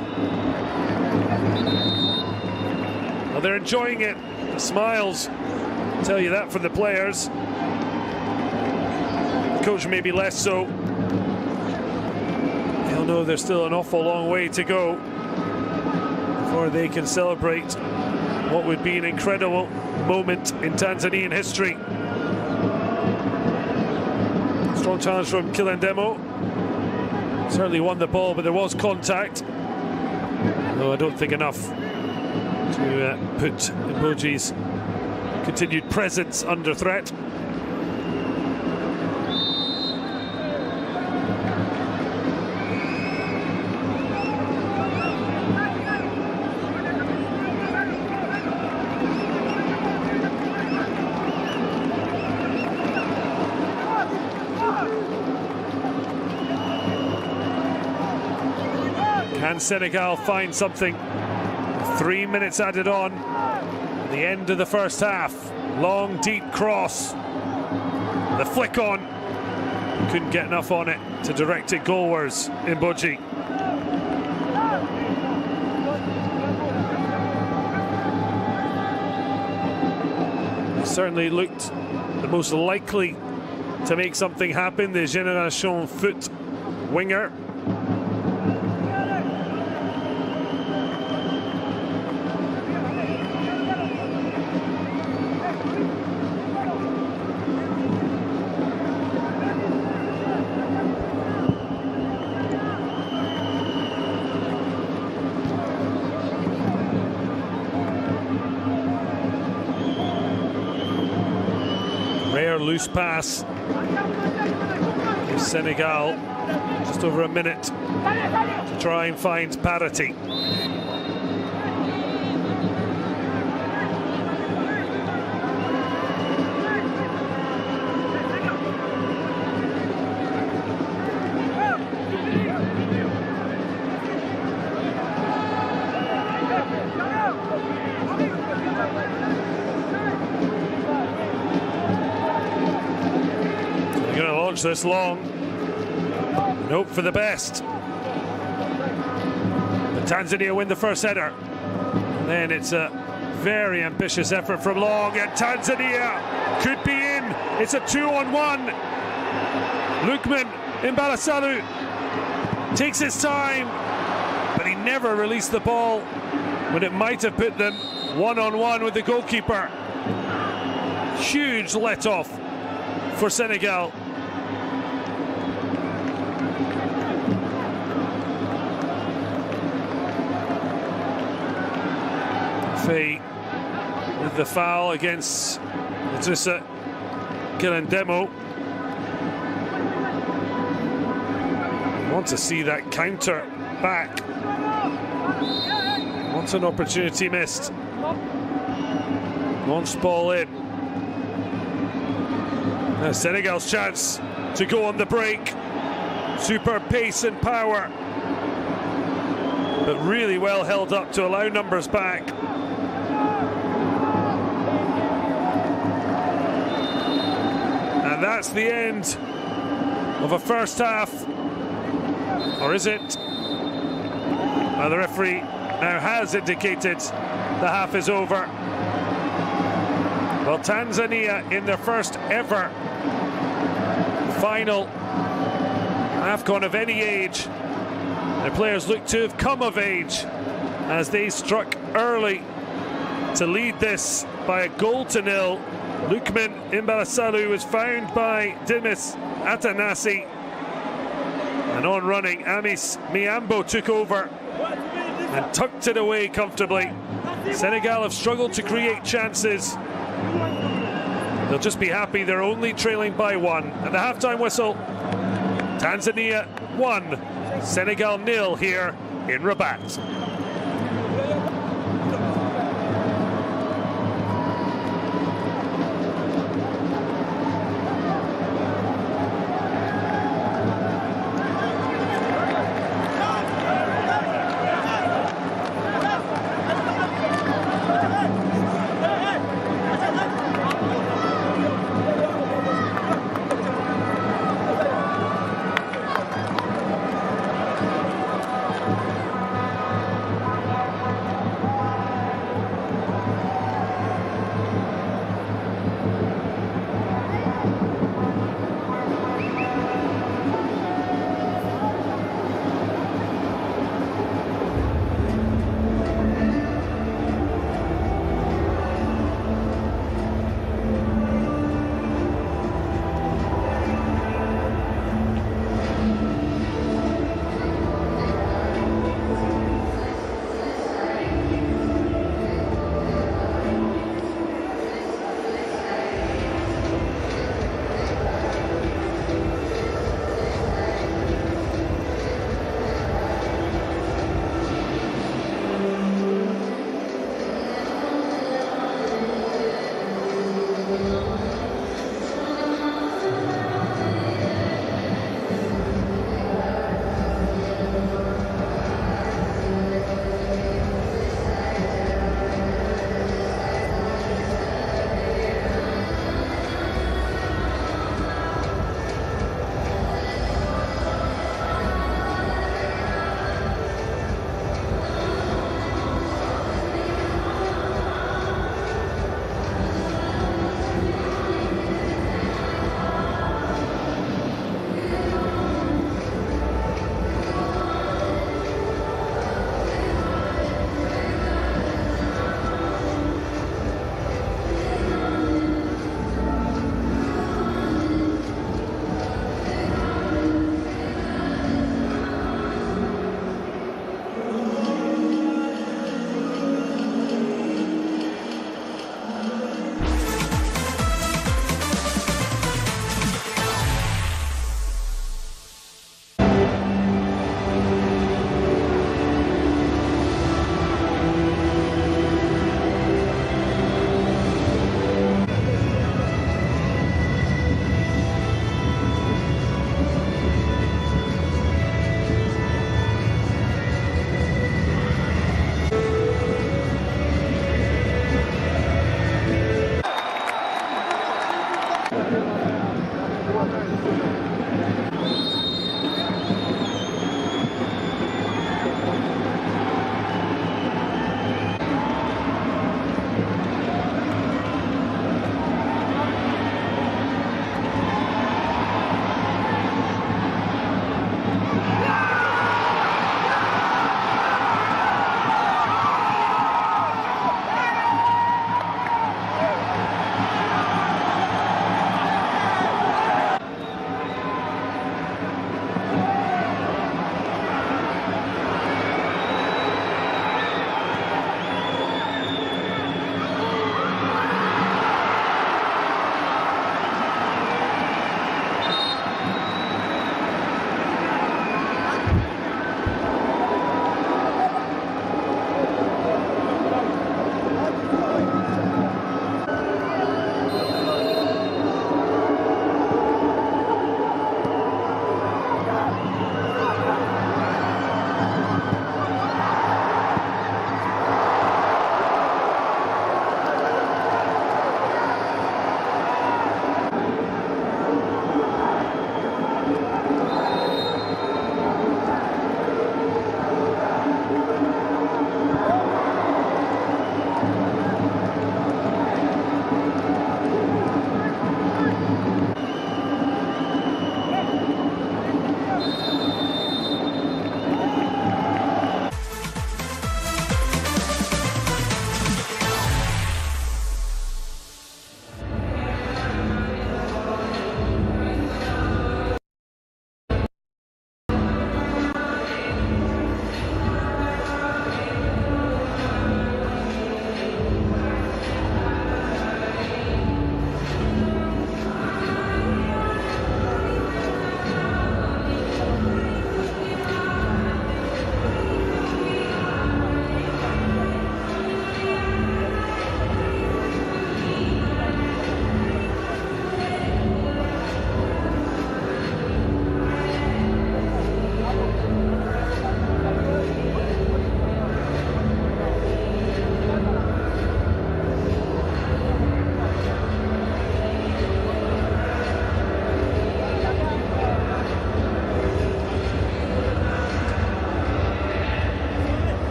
Well, they're enjoying it. The smiles tell you that from the players. The coach maybe less so. They'll know there's still an awful long way to go before they can celebrate what would be an incredible moment in Tanzanian history. Strong challenge from Kilendemo. Certainly won the ball, but there was contact. Though I don't think enough to put Iboji's continued presence under threat. Can Senegal find something? 3 minutes added on. The end of the first half. Long, deep cross. The flick on. Couldn't get enough on it to direct it goalwards. Iboji. Certainly looked the most likely to make something happen. The Generation Foot winger. Rare loose pass. Senegal Just over a minute to try and find parity. They're going to launch this long and hope for the best. But Tanzania win the first header. And then it's a very ambitious effort from long, and Tanzania could be in. It's a 2-on-1. Lukman Imbalasalu takes his time, but he never released the ball when it might have put them 1-on-1 with the goalkeeper. Huge let-off for Senegal. Faye with the foul against Idrissa Gilendemo. Want to see that counter back. What an opportunity missed. Launch ball in. Now Senegal's chance to go on the break. Super pace and power, but really well held up to allow numbers back. And that's the end of a first half. Or is it? Well, the referee now has indicated the half is over. Well, Tanzania in their first ever final AFCON of any age. Their players look to have come of age as they struck early to lead this by 1-0. Lukman Imbalasalu was found by Dimis Atanasi. And on running, Amis Miambo took over and tucked it away comfortably. Senegal have struggled to create chances. They'll just be happy they're only trailing by 1. At the halftime whistle, Tanzania 1, Senegal 0 here in Rabat.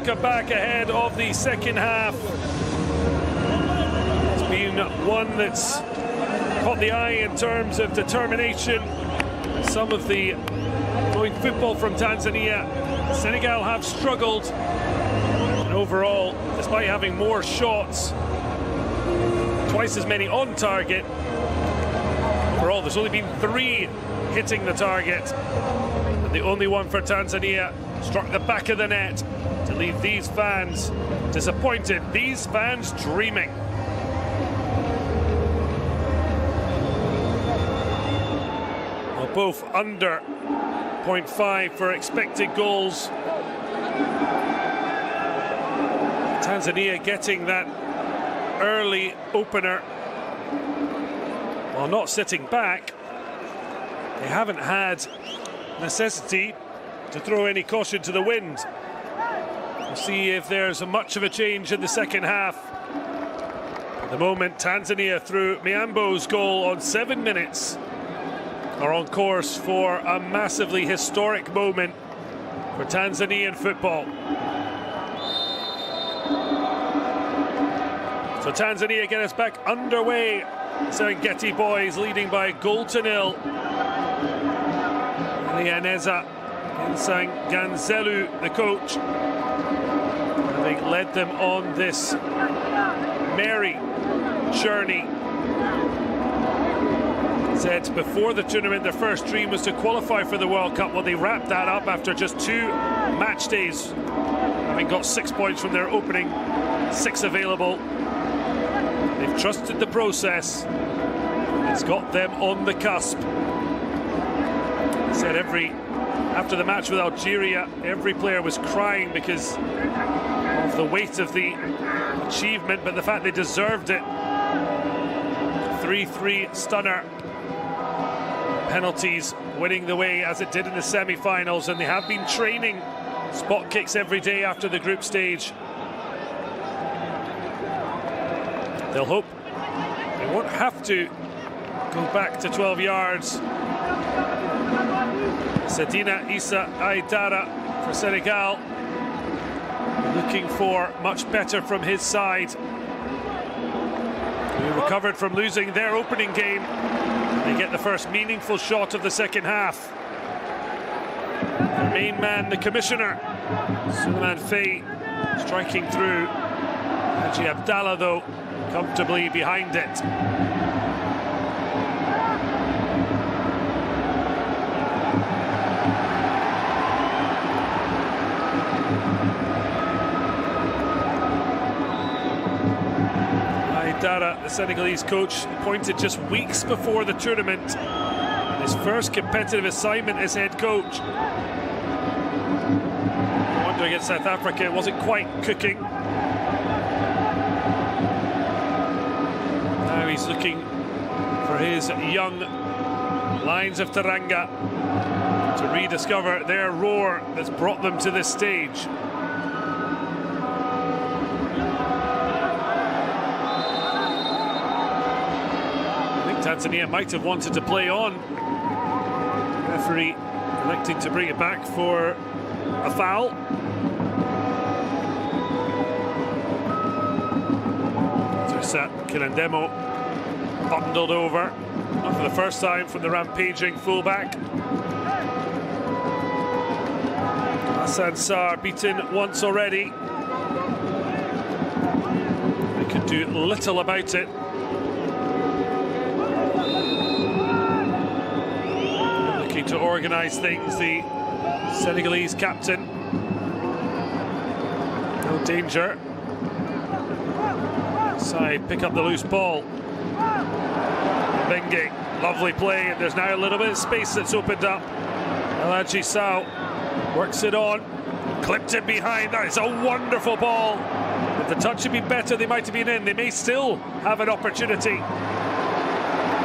welcome back ahead of the second half. It's been one that's caught the eye in terms of determination. Some of the flowing football from Tanzania. Senegal have struggled. And overall, despite having more shots, twice as many on target, overall there's only been 3 hitting the target. And the only one for Tanzania struck the back of the net to leave these fans disappointed, these fans dreaming. Well, both under 0.5 for expected goals. Tanzania getting that early opener while not sitting back. They haven't had necessity to throw any caution to the wind. We'll see if there's much of a change in the second half. At the moment, Tanzania, through Miambo's goal on 7 minutes, are on course for a massively historic moment for Tanzanian football. So Tanzania get us back underway. Serengeti boys leading by a goal to 0. Lianeza Ganzelu, the coach, having led them on this merry journey. Said before the tournament their first dream was to qualify for the World Cup. Well, they wrapped that up after just 2 match days, having got 6 points from their opening 6 available. They've trusted the process. It's got them on the cusp. Said after the match with Algeria, every player was crying because of the weight of the achievement, but the fact they deserved it. 3-3 stunner. Penalties winning the way as it did in the semi-finals, and they have been training spot kicks every day after the group stage. They'll hope they won't have to go back to 12 yards. Sedina Issa Aidara for Senegal, looking for much better from his side. They recovered from losing their opening game. They get the first meaningful shot of the second half. Their main man, the commissioner, Suleiman Faye, striking through. Haji Abdallah, though, comfortably behind it. Dara, the Senegalese coach, appointed just weeks before the tournament. His first competitive assignment as head coach. I wonder against South Africa, it wasn't quite cooking. Now he's looking for his young Lions of Teranga to rediscover their roar that's brought them to this stage. Tanzania might have wanted to play on. Referee electing to bring it back for a foul. Sat Kilendemo bundled over, not for the first time from the rampaging fullback. Hassan Sarr beaten once already. They could do little about it. To organise things, the Senegalese captain. No danger. Side pick up the loose ball. Bengue, lovely play, and there's now a little bit of space that's opened up. Alaji Sow works it on, clipped it behind. That is a wonderful ball. If the touch had been better, they might have been in. They may still have an opportunity.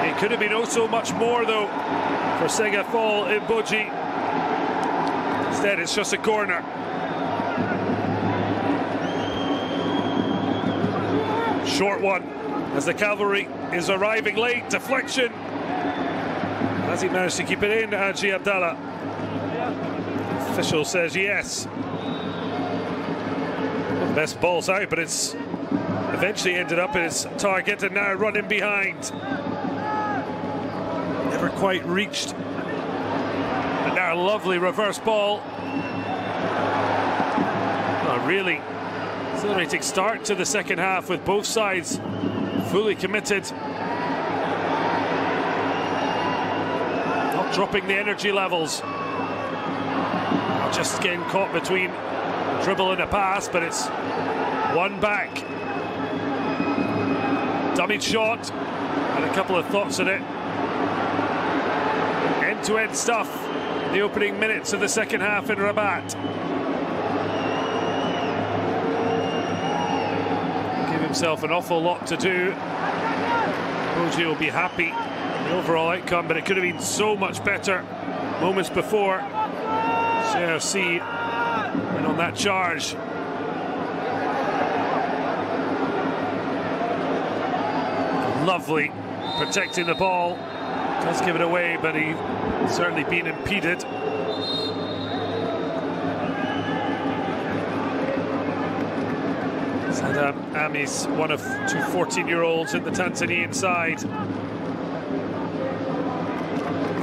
It could have been oh so much more, though, for Segafol in Boji. Instead, it's just a corner. Short one as the cavalry is arriving late. Deflection. Has he managed to keep it in, Haji Abdallah? Official says yes. Best ball's out, but it's eventually ended up in his target, and now running behind. Never quite reached. And now a lovely reverse ball. A really exhilarating start to the second half with both sides fully committed. Not dropping the energy levels. Just getting caught between a dribble and a pass, but it's one back. Dummy shot. Had a couple of thoughts on it. End-to-end stuff in the opening minutes of the second half in Rabat. Give himself an awful lot to do. Boji will be happy with the overall outcome, but it could have been so much better moments before. CRC went on that charge. Lovely protecting the ball. Does give it away, but he's certainly been impeded. Saddam Ami's one of two 14-year-olds in the Tanzanian side.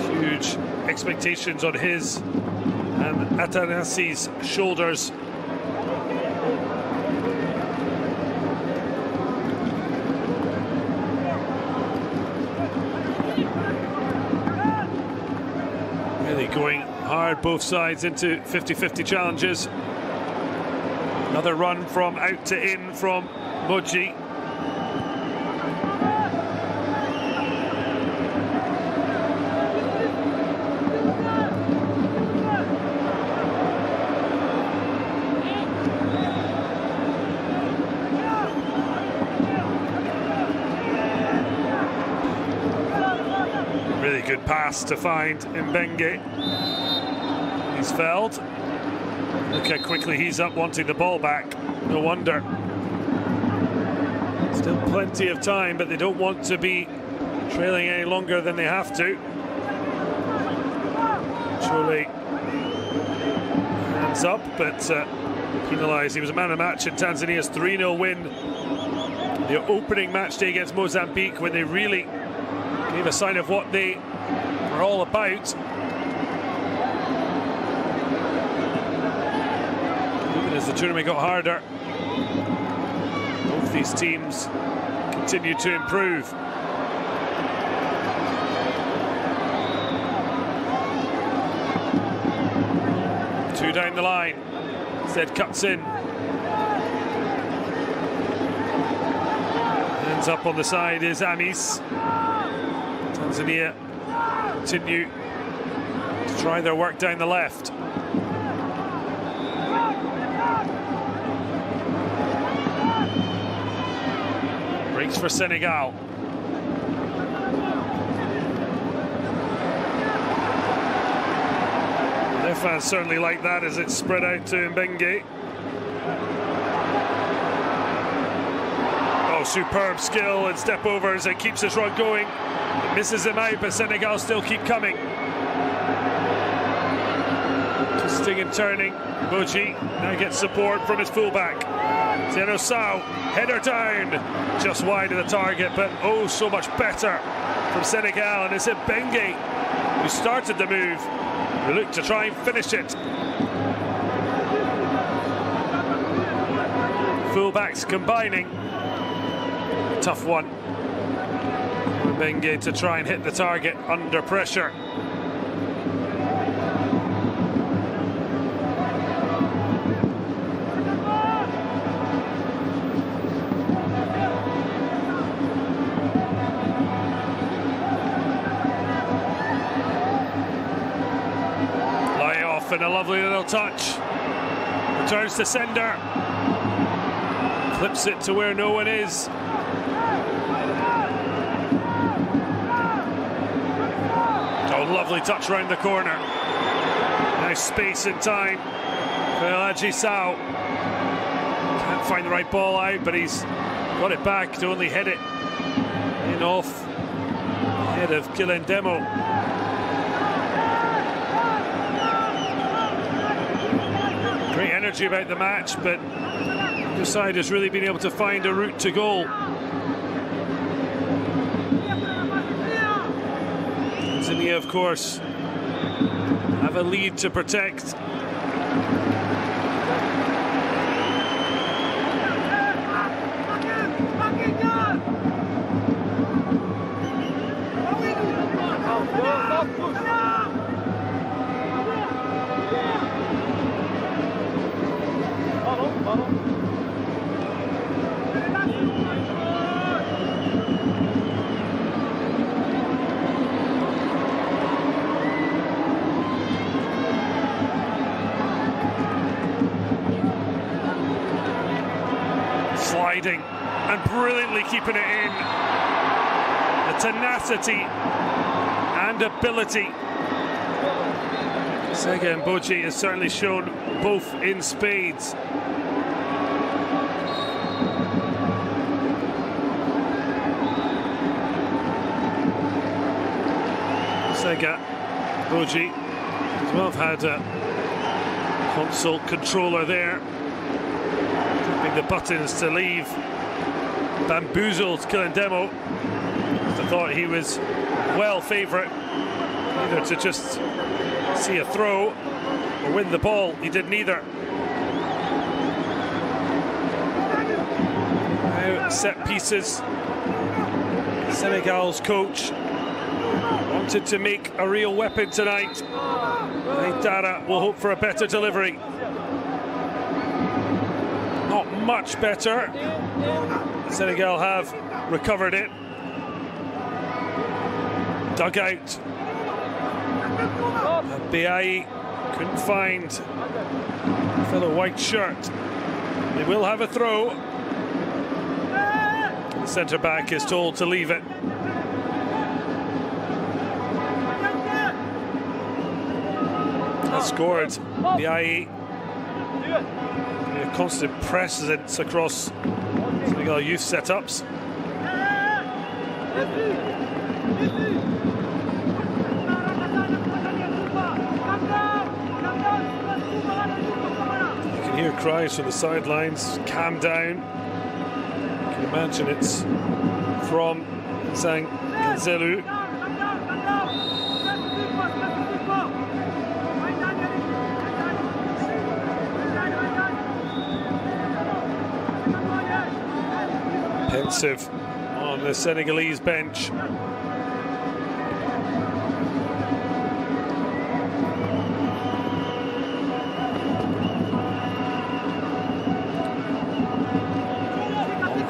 Huge expectations on his and Atanasi's shoulders. Really going hard, both sides, into 50-50 challenges. Another run from out to in from Moji. Really good pass to find Mbenge. He's fouled. Look how quickly he's up wanting the ball back. No wonder. Still plenty of time, but they don't want to be trailing any longer than they have to. Surely hands up, but penalised. He was a man of the match in Tanzania's 3-0 win. The opening match day against Mozambique, when they really gave a sign of what they are all about. Even as the tournament got harder, both these teams continue to improve. Two down the line. Instead cuts in. Hands up on the side is Amis. Tanzania continue to try their work down the left. Breaks for Senegal. Their fans certainly like that as it's spread out to Mbenge. Oh, superb skill and step overs and keeps this run going. It misses him out, but Senegal still keep coming. Twisting and turning. Boji now gets support from his fullback. Zeno Sao, header down, just wide of the target, but oh so much better from Senegal. And it's Mbenge who started the move. We look to try and finish it. Fullbacks combining. Tough one. Mbenge to try and hit the target under pressure. Lie off and a lovely little touch. Returns to sender. Clips it to where no one is. Lovely touch round the corner. Nice space and time for Elaji Sao. Can't find the right ball out, but he's got it back to only head it in off head of Kilendemo. Great energy about the match, but The side has really been able to find a route to goal. Tanzania, of course, have a lead to protect. Sliding and brilliantly keeping it in. The tenacity and ability. Sega and Boji has certainly shown both in spades. Sega, Boji as well have had a console controller there, tapping the buttons to leave. Bamboozled Kilindemo. I thought he was well favourite either to just see a throw or win the ball. He did neither. Now set pieces. Senegal's coach wanted to make a real weapon tonight. Dara will hope for a better delivery. Not much better. Senegal have recovered it. Dug out. Biayi couldn't find a fellow white shirt. They will have a throw. The centre back is told to leave it. Has scored. Biayi. A constant presence across Senegal youth setups. You can hear cries from the sidelines. Calm down. You can imagine it's from Sang Zelu. Pensive on the Senegalese bench.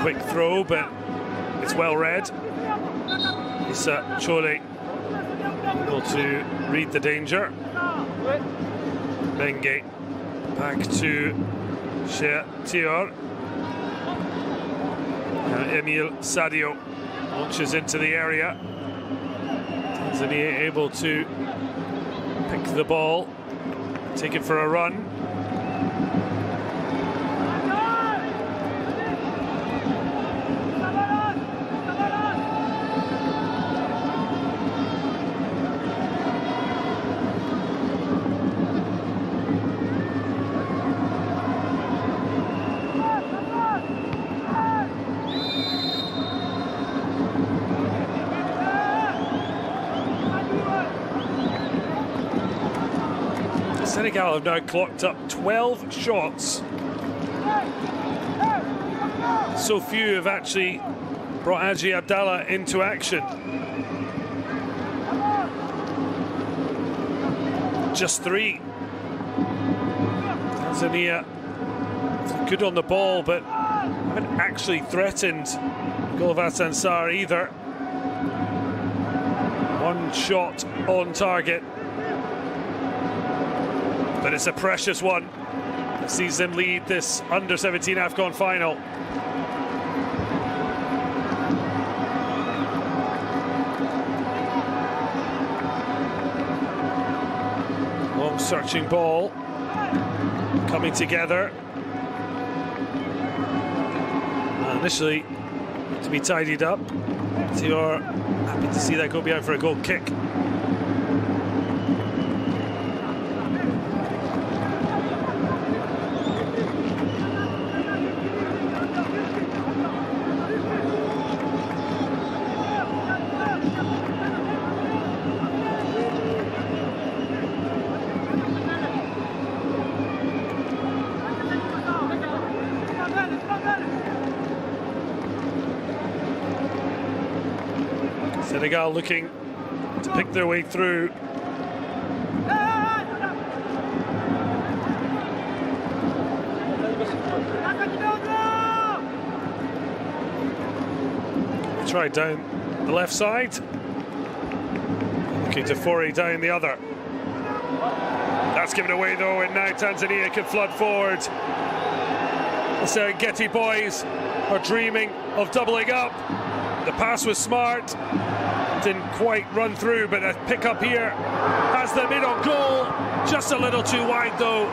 Quick throw, but it's well read. Issa Chole able to read the danger. Bengue back to Shea Tior. Emil Sadio launches into the area. Tanzania able to pick the ball, take it for a run. Senegal have now clocked up 12 shots. So few have actually brought Aji Abdallah into action. Just 3. Tanzania good on the ball, but haven't actually threatened the goal of Hassan Sarr either. One shot on target. But it's a precious one that sees them lead this under-17 AFCON final. Long searching ball coming together. Initially to be tidied up. Tior happy to see that go behind for a goal kick. Senegal looking to pick their way through. Try down the left side. Looking to foray down the other. That's given away though, and now Tanzania can flood forward. The Serengeti boys are dreaming of doubling up. The pass was smart, didn't quite run through, but a pick up here has them in on goal. Just a little too wide though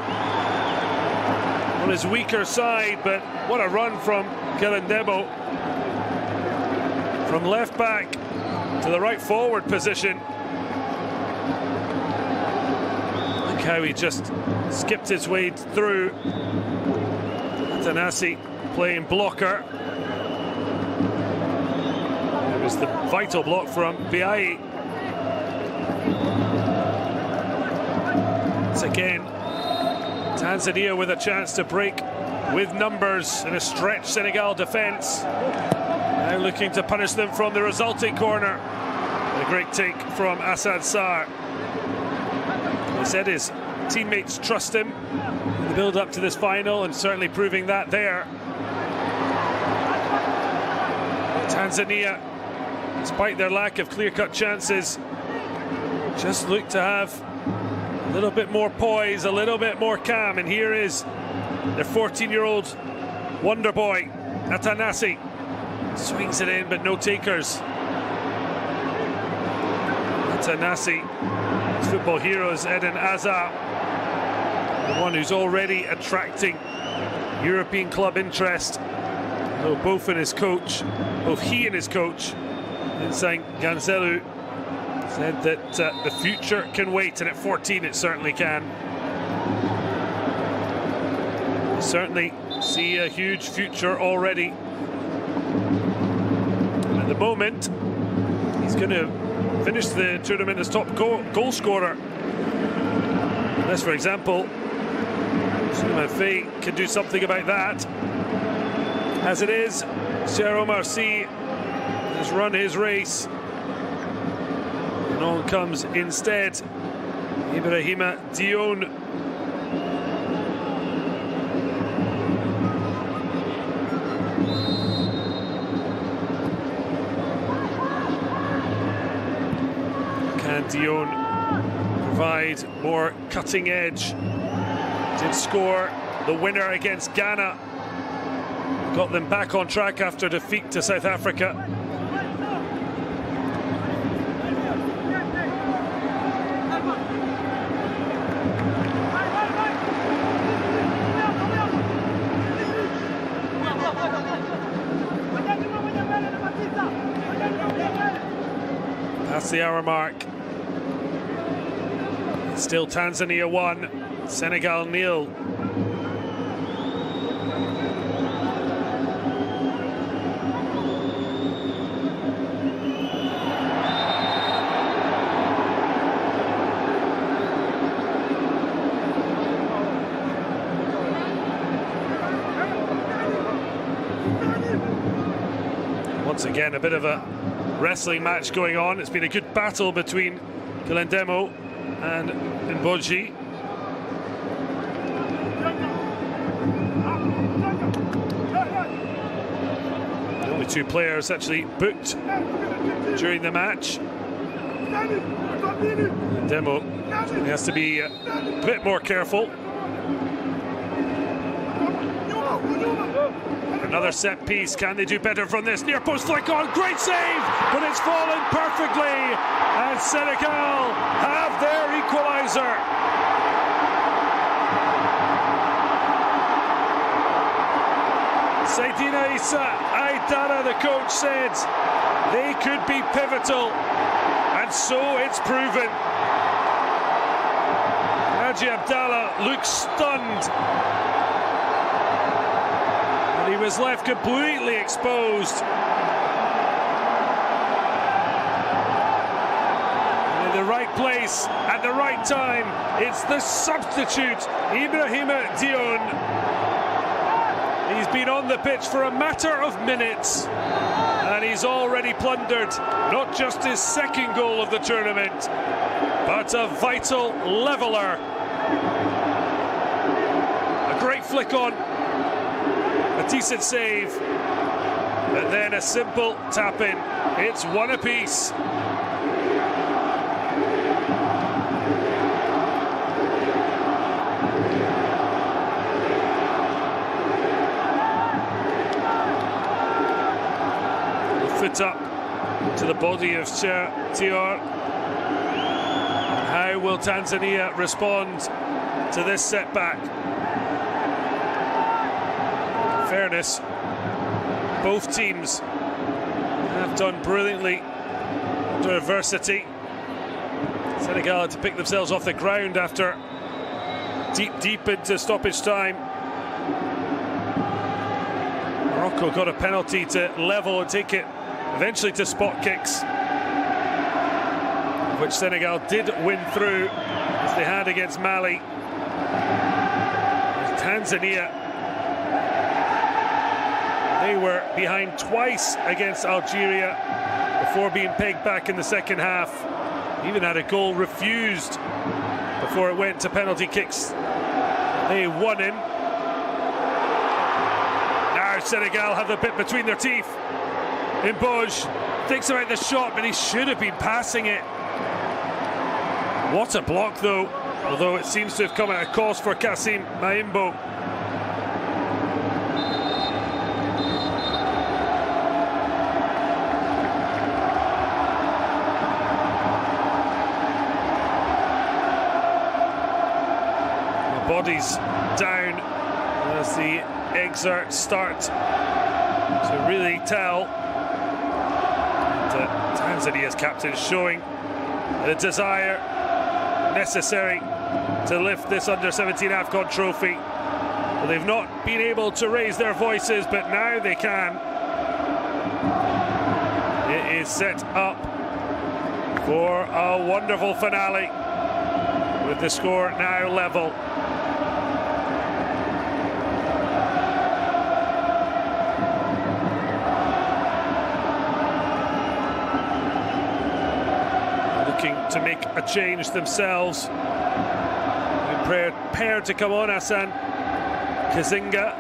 on his weaker side, but what a run from Kilindemo. From left back to the right forward position. Look how he just skipped his way through. Tanasi playing blocker. It was the vital block from Biayi. Once again, Tanzania with a chance to break with numbers in a stretched Senegal defence. Now looking to punish them from the resulting corner. A great take from Assad Sarr. He said his teammates trust him in the build up to this final, and certainly proving that there. Tanzania, despite their lack of clear-cut chances, just look to have a little bit more poise, a little bit more calm, and here is their 14-year-old wonder boy, Atanasi. Swings it in, but no takers. Tanasi, football heroes, Eden Azar, the one who's already attracting European club interest. Though both he and his coach, Vincent Ganzelu, said that the future can wait, and at 14 it certainly can. We certainly see a huge future already. At the moment, he's going to finish the tournament as top goal scorer. Unless, for example, Souleymane Faye can do something about that. As it is, Cheikh Oumar Sy has run his race. And on comes instead Ibrahima Dione. Can Dione provide more cutting edge? Did score the winner against Ghana. Got them back on track after defeat to South Africa. That's the hour mark. Still Tanzania 1, Senegal 0. Once again, a bit of a wrestling match going on. It's been a good battle between Kilindemo and Mboji. The only two players actually booked during the match. Demo has to be a bit more careful. Another set piece. Can they do better from this? Near post flick on. Great save, but it's fallen perfectly. And Senegal have their equaliser. Seydina Issa Aidara, the coach, said they could be pivotal, and so it's proven. Haji Abdallah looks stunned. He was left completely exposed. And in the right place at the right time, it's the substitute, Ibrahima Dione. He's been on the pitch for a matter of minutes. And he's already plundered not just his second goal of the tournament, but a vital leveller. A great flick on, a decent save, and then a simple tap in. It's one apiece. Foot up to the body of Tior. How will Tanzania respond to this setback? In fairness, both teams have done brilliantly under adversity. Senegal had to pick themselves off the ground after deep into stoppage time. Morocco got a penalty to level and take it eventually to spot kicks, which Senegal did win through, as they had against Mali. Tanzania, they were behind twice against Algeria before being pegged back in the second half. Even had a goal refused before it went to penalty kicks. They won him. Now Senegal have the bit between their teeth. Mboj thinks about the shot, but he should have been passing it. What a block, though, although it seems to have come at a cost for Kassim Maimbo. The bodies down as the excerpts start to really tell. Tanzania's captain showing the desire necessary to lift this under-17 AFCON trophy. Well, they've not been able to raise their voices, but now they can. It is set up for a wonderful finale, with the score now level. To make a change themselves. Prepared to come on, Hassan Kazinga.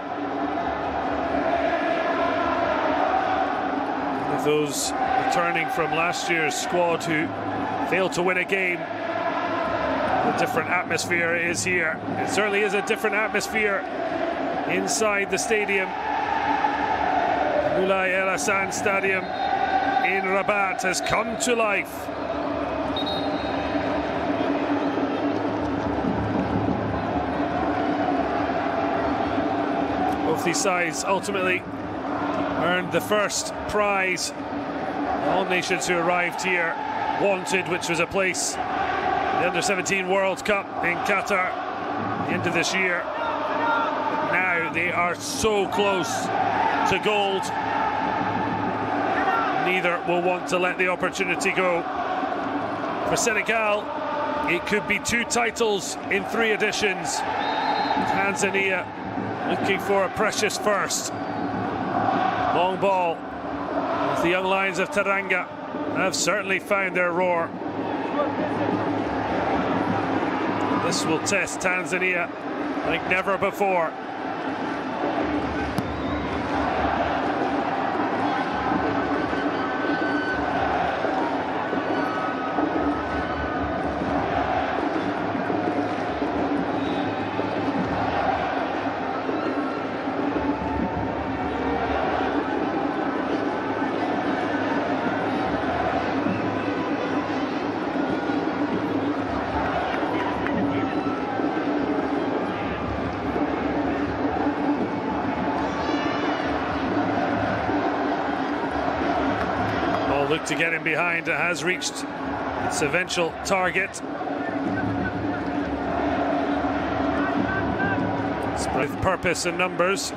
One of those returning from last year's squad who failed to win a game. A different atmosphere is here. It certainly is a different atmosphere inside the stadium. Moulay El Hassan Stadium in Rabat has come to life. Both these sides ultimately earned the first prize all nations who arrived here wanted, which was a place in the Under-17 World Cup in Qatar at the end of this year. But now they are so close to gold. Neither will want to let the opportunity go. For Senegal, it could be 2 titles in 3 editions. Tanzania looking for a precious first. Long ball, as the young lions of Teranga have certainly found their roar. This will test Tanzania like never before. Look to get him behind. It has reached its eventual target. With purpose and numbers.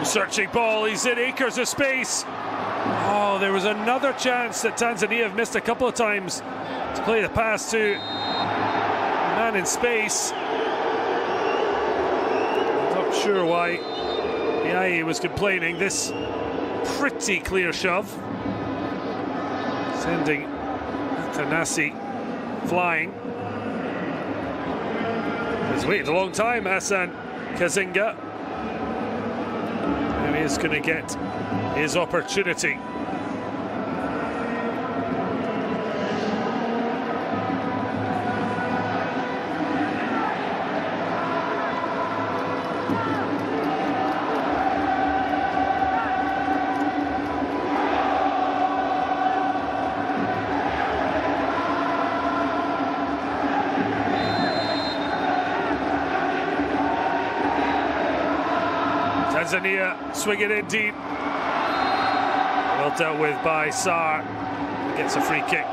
Searching ball, he's in acres of space. Oh, there was another chance that Tanzania have missed a couple of times to play the pass to a man in space. sure why Yayi was complaining. This pretty clear shove, sending Tanasi flying. He's waited a long time, Hassan Kazinga. And he is going to get his opportunity. Tanzania swing it in deep. Well dealt with by Sarr. Gets a free kick.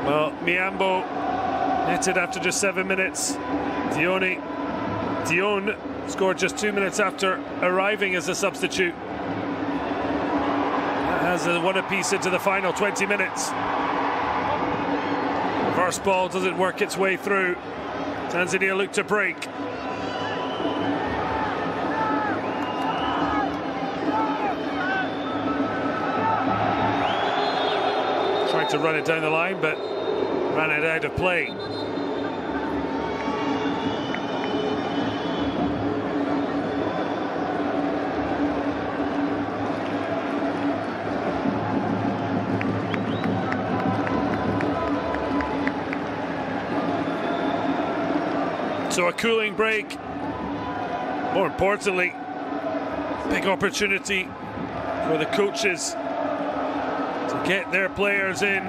Well, Miambo netted after just 7 minutes. Dion scored just 2 minutes after arriving as a substitute. That has a one apiece into the final 20 minutes. The first ball doesn't work its way through. Tanzania look to break. Trying to run it down the line, but ran it out of play. So a cooling break. More importantly, big opportunity for the coaches to get their players in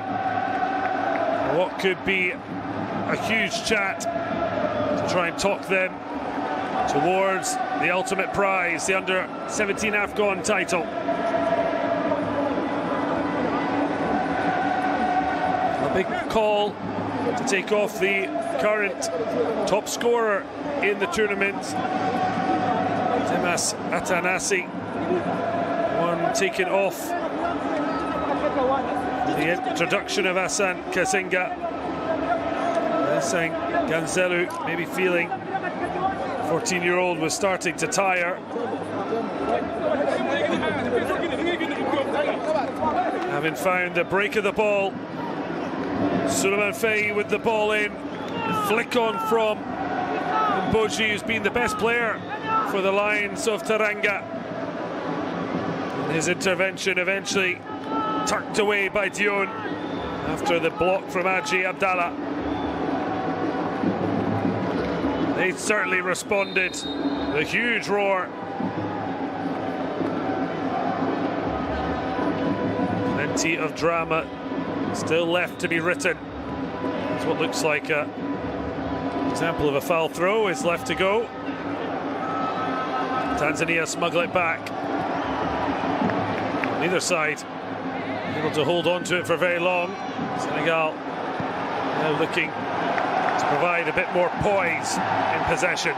what could be a huge chat to try and talk them towards the ultimate prize, the under-17 AFCON title. A big call to take off the current top scorer in the tournament, Temas Atanasi. One taken off the introduction of Hassan Kazinga. Hassan Ganzelu maybe feeling 14-year-old was starting to tire. Having found the break of the ball, Suleiman Faye with the ball in. Flick on from Mboji, who's been the best player for the Lions of Teranga. And his intervention eventually tucked away by Dion after the block from Haji Abdallah. They certainly responded with a huge roar. Plenty of drama still left to be written. It's what looks like an example of a foul throw is left to go. Tanzania smuggle it back. On either side, able to hold on to it for very long. Senegal now looking to provide a bit more poise in possession.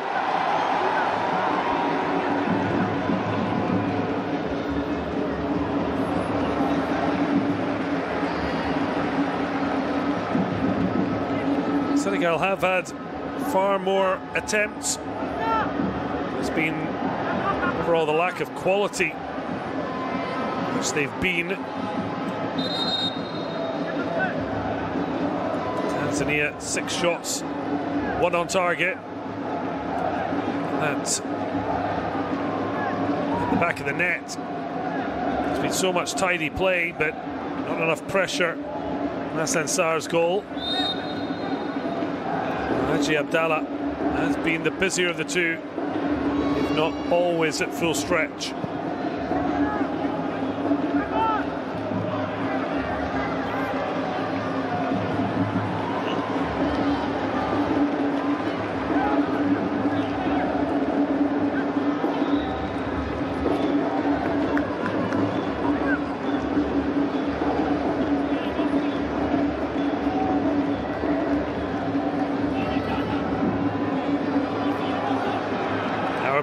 Senegal have had far more attempts. It's been overall the lack of quality which they've been. Tanzania 6 shots, 1 on target. That's at the back of the net. There's been so much tidy play, but not enough pressure. Hassan Sarr's goal. Haji Abdallah has been the busier of the two, if not always at full stretch.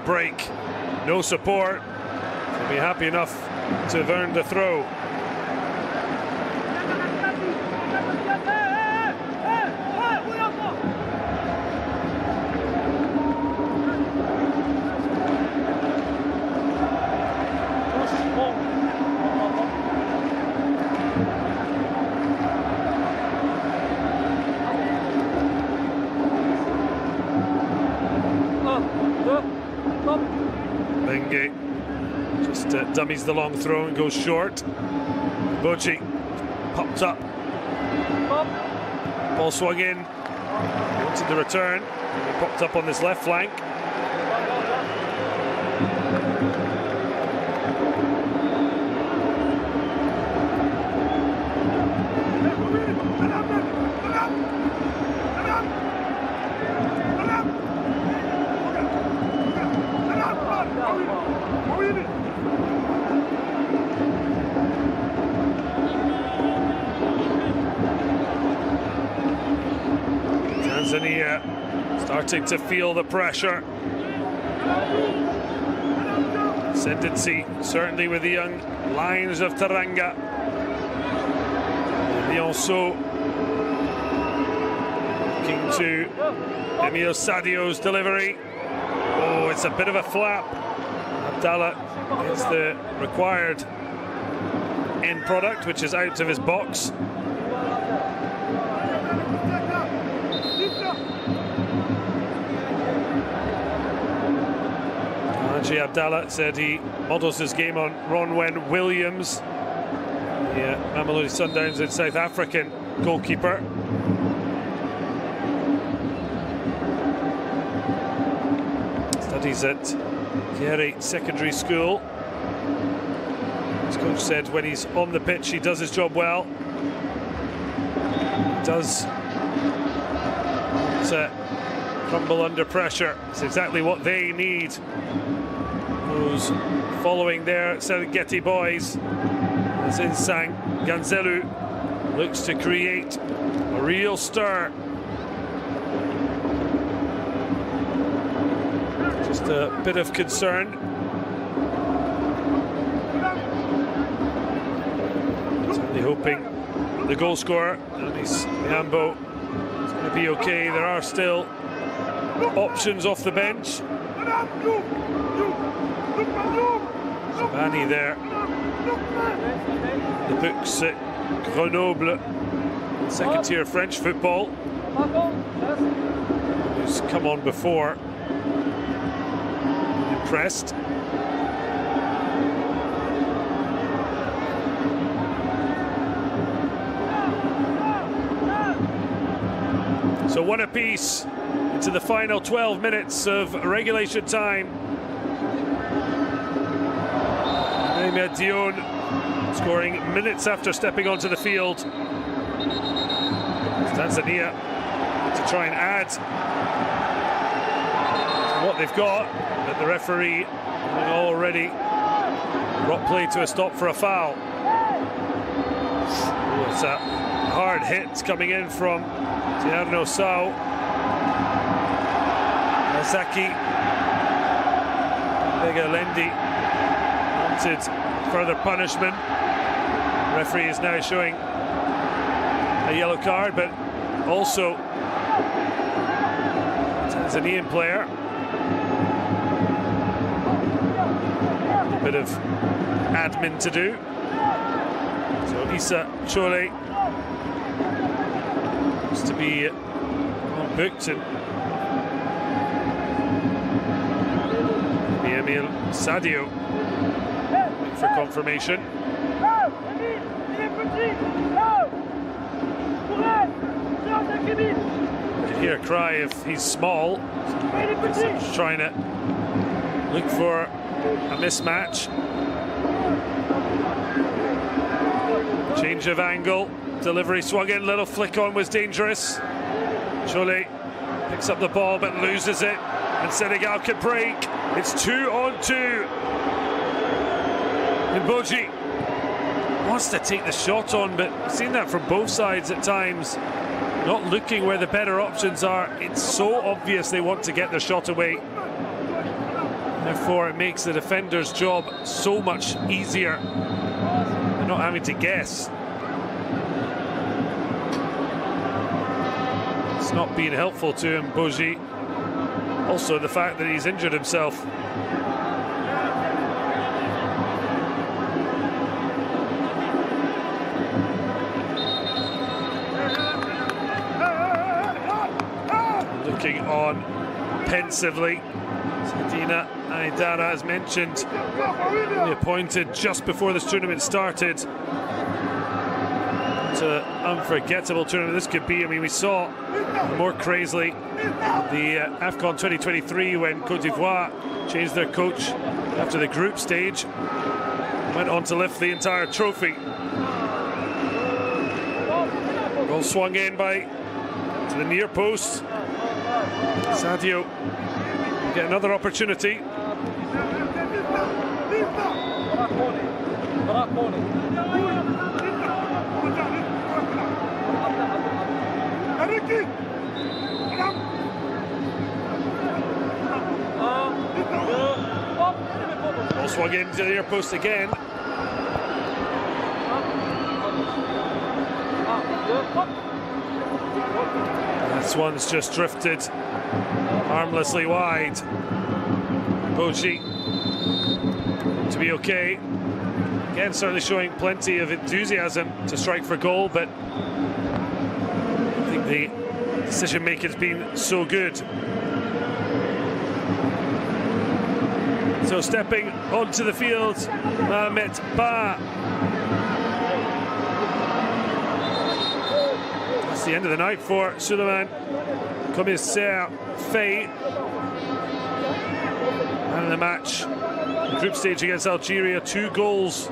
break. No support. He'll be happy enough to have earned the throw. Bengue just dummies the long throw and goes short. Boji popped up. Ball swung in. Wanted the return. He popped up on this left flank. Tanzania starting to feel the pressure. Ascendancy certainly with the young Lions of Teranga. Lionceau looking to Emile Sadio's delivery. Oh, it's a bit of a flap. Abdallah gets the required end product, which is out of his box. Haji Abdallah said he models his game on Ronwen Williams, the Mamelodi Sundowns and South African goalkeeper. Studies at Kiere Secondary School. His coach said when he's on the pitch he does his job well. He does crumble under pressure. It's exactly what they need. Those following their Serengeti boys, as Insang Ganzelu looks to create a real stir. Just a bit of concern. Certainly hoping the goal scorer, Anis Miambo, is going to be okay. There are still options off the bench. Bani there. The books at Grenoble, second tier French football, who's come on before. Impressed. So one apiece into the final 12 minutes of regulation time. Ahmed Dion scoring minutes after stepping onto the field. Tanzania to try and add to what they've got, but the referee already brought play to a stop for a foul. Oh, it's a hard hit coming in from Tierno Sao. Nazaki Begalendi wanted further punishment. The referee is now showing a yellow card, but also Tanzanian player. A bit of admin to do. So Issa Chole is to be booked, and Emile Sadio for confirmation. You can hear a cry if he's small. He's trying to look for a mismatch. Change of angle. Delivery swung in. Little flick on was dangerous. Chole picks up the ball but loses it. And Senegal can break. It's 2-on-2. And Boji wants to take the shot on, but I've seen that from both sides at times. Not looking where the better options are. It's so obvious they want to get their shot away. Therefore, it makes the defender's job so much easier. They're not having to guess. It's not been helpful to him, Boji. Also, the fact that he's injured himself. Looking on pensively. Sadina Aidara, as mentioned, only appointed just before this tournament started. It's an unforgettable tournament this could be. I mean, we saw more crazily the AFCON 2023 when Côte d'Ivoire changed their coach after the group stage, went on to lift the entire trophy. Ball swung in to the near post. Sadio get another opportunity. Ball swung in to the near post again. This one's just drifted harmlessly wide. Boji to be okay. Again, certainly showing plenty of enthusiasm to strike for goal, but I think the decision making has been so good. So stepping onto the field, Mohamed Ba. That's the end of the night for Suleiman Commissaire Faye. And in the match, the group stage against Algeria, 2 goals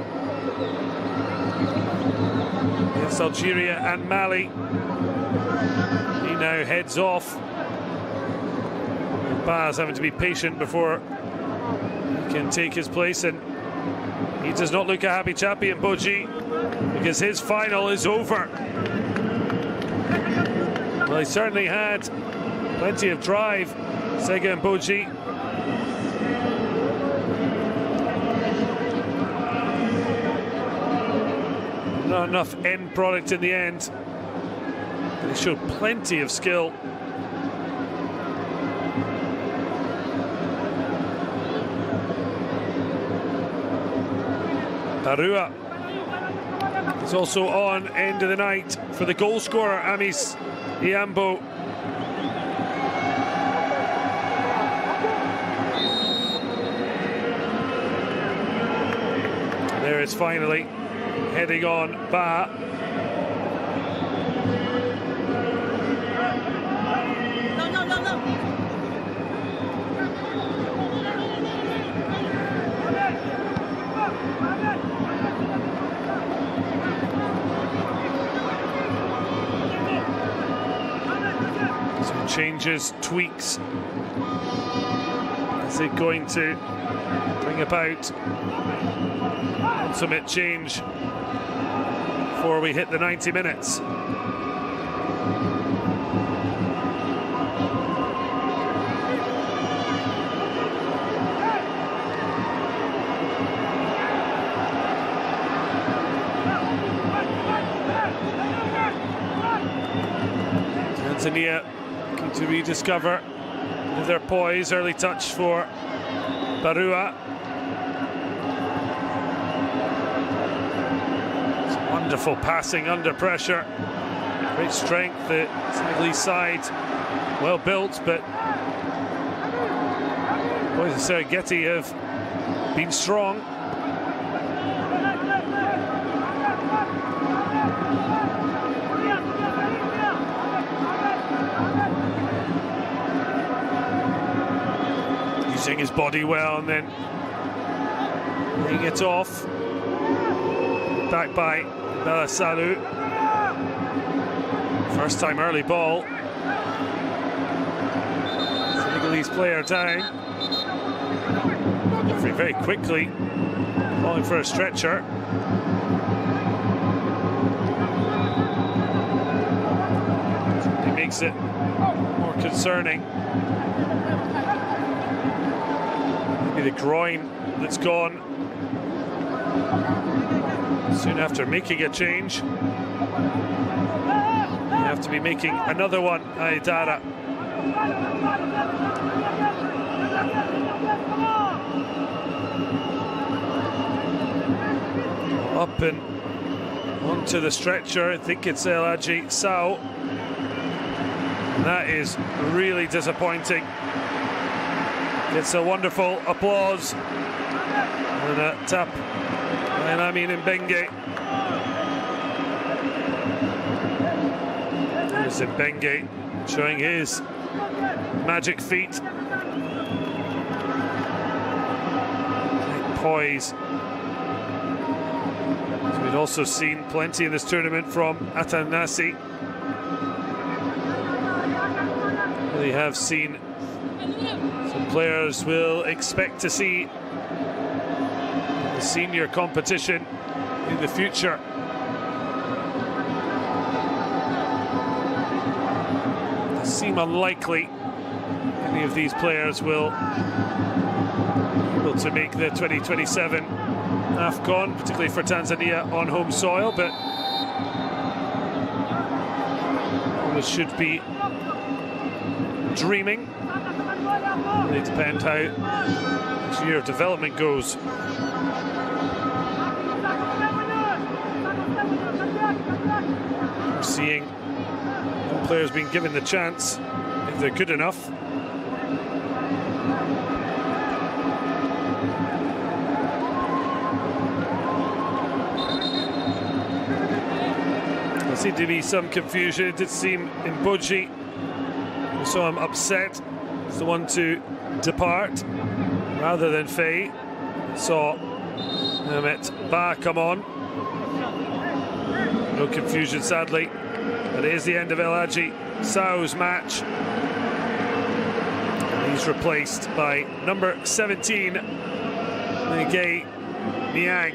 against Algeria and Mali. He now heads off. Baz having to be patient before he can take his place, and he does not look a happy chappy in Boji, because his final is over. Well, he certainly had plenty of drive, Sega and Boji. Not enough end product in the end, but he showed plenty of skill. Barua is also on end of the night for the goal scorer, Amis Iambo. There is finally heading on Ba. Some changes, tweaks. Is it going to bring about ultimate change before we hit the 90 minutes? Tanzania looking to rediscover their poise. Early touch for Barua. Some wonderful passing under pressure. Great strength. The Senegalese side well built, but boys of Serengeti have been strong. Using his body well and then laying it off. Back by Bella Salou. First time early ball. Senegalese player down. Referee very quickly calling for a stretcher. It makes it more concerning. Maybe the groin that's gone soon after making a change. You have to be making another one, Aidara. Up and onto the stretcher. I think it's El Hadji Sow. That is really disappointing. It's a wonderful applause and a tap by Lamin Mbenge. There's Mbenge showing his magic feet. Poise. So we've also seen plenty in this tournament from Atanasi. We have seen some players we'll expect to see in the senior competition in the future. It seems unlikely any of these players will be able to make the 2027 AFCON, particularly for Tanzania on home soil, but it should be dreaming. It depends how this year of development goes. We're seeing players being given the chance if they're good enough. There seemed to be some confusion. It did seem in Budgie. We saw him upset. It's the one to depart rather than Faye. Saw Mehmet Ba come on. No confusion, sadly. But it is the end of El Hadji Sow's match. And he's replaced by number 17, Ngay Niang.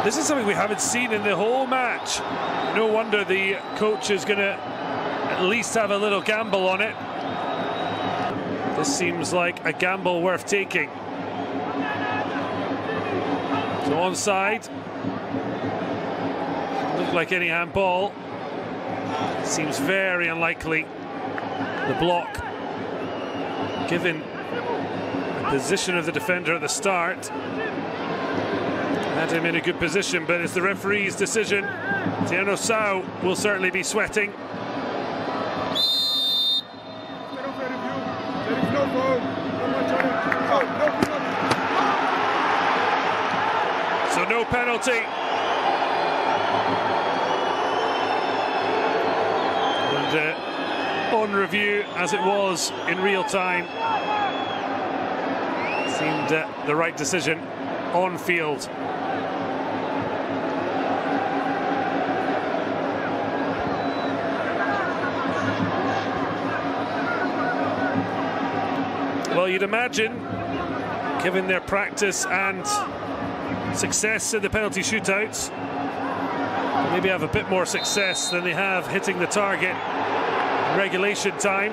This is something we haven't seen in the whole match. No wonder the coach is going to at least have a little gamble on it. This seems like a gamble worth taking. So onside. Looked like any handball. Seems very unlikely. The block, given the position of the defender at the start, had him in a good position, but it's the referee's decision. Tiano Sow will certainly be sweating. So no penalty. And on review, as it was in real time, seemed the right decision on field. Well, you'd imagine, given their practice and success in the penalty shootouts, maybe have a bit more success than they have hitting the target in regulation time.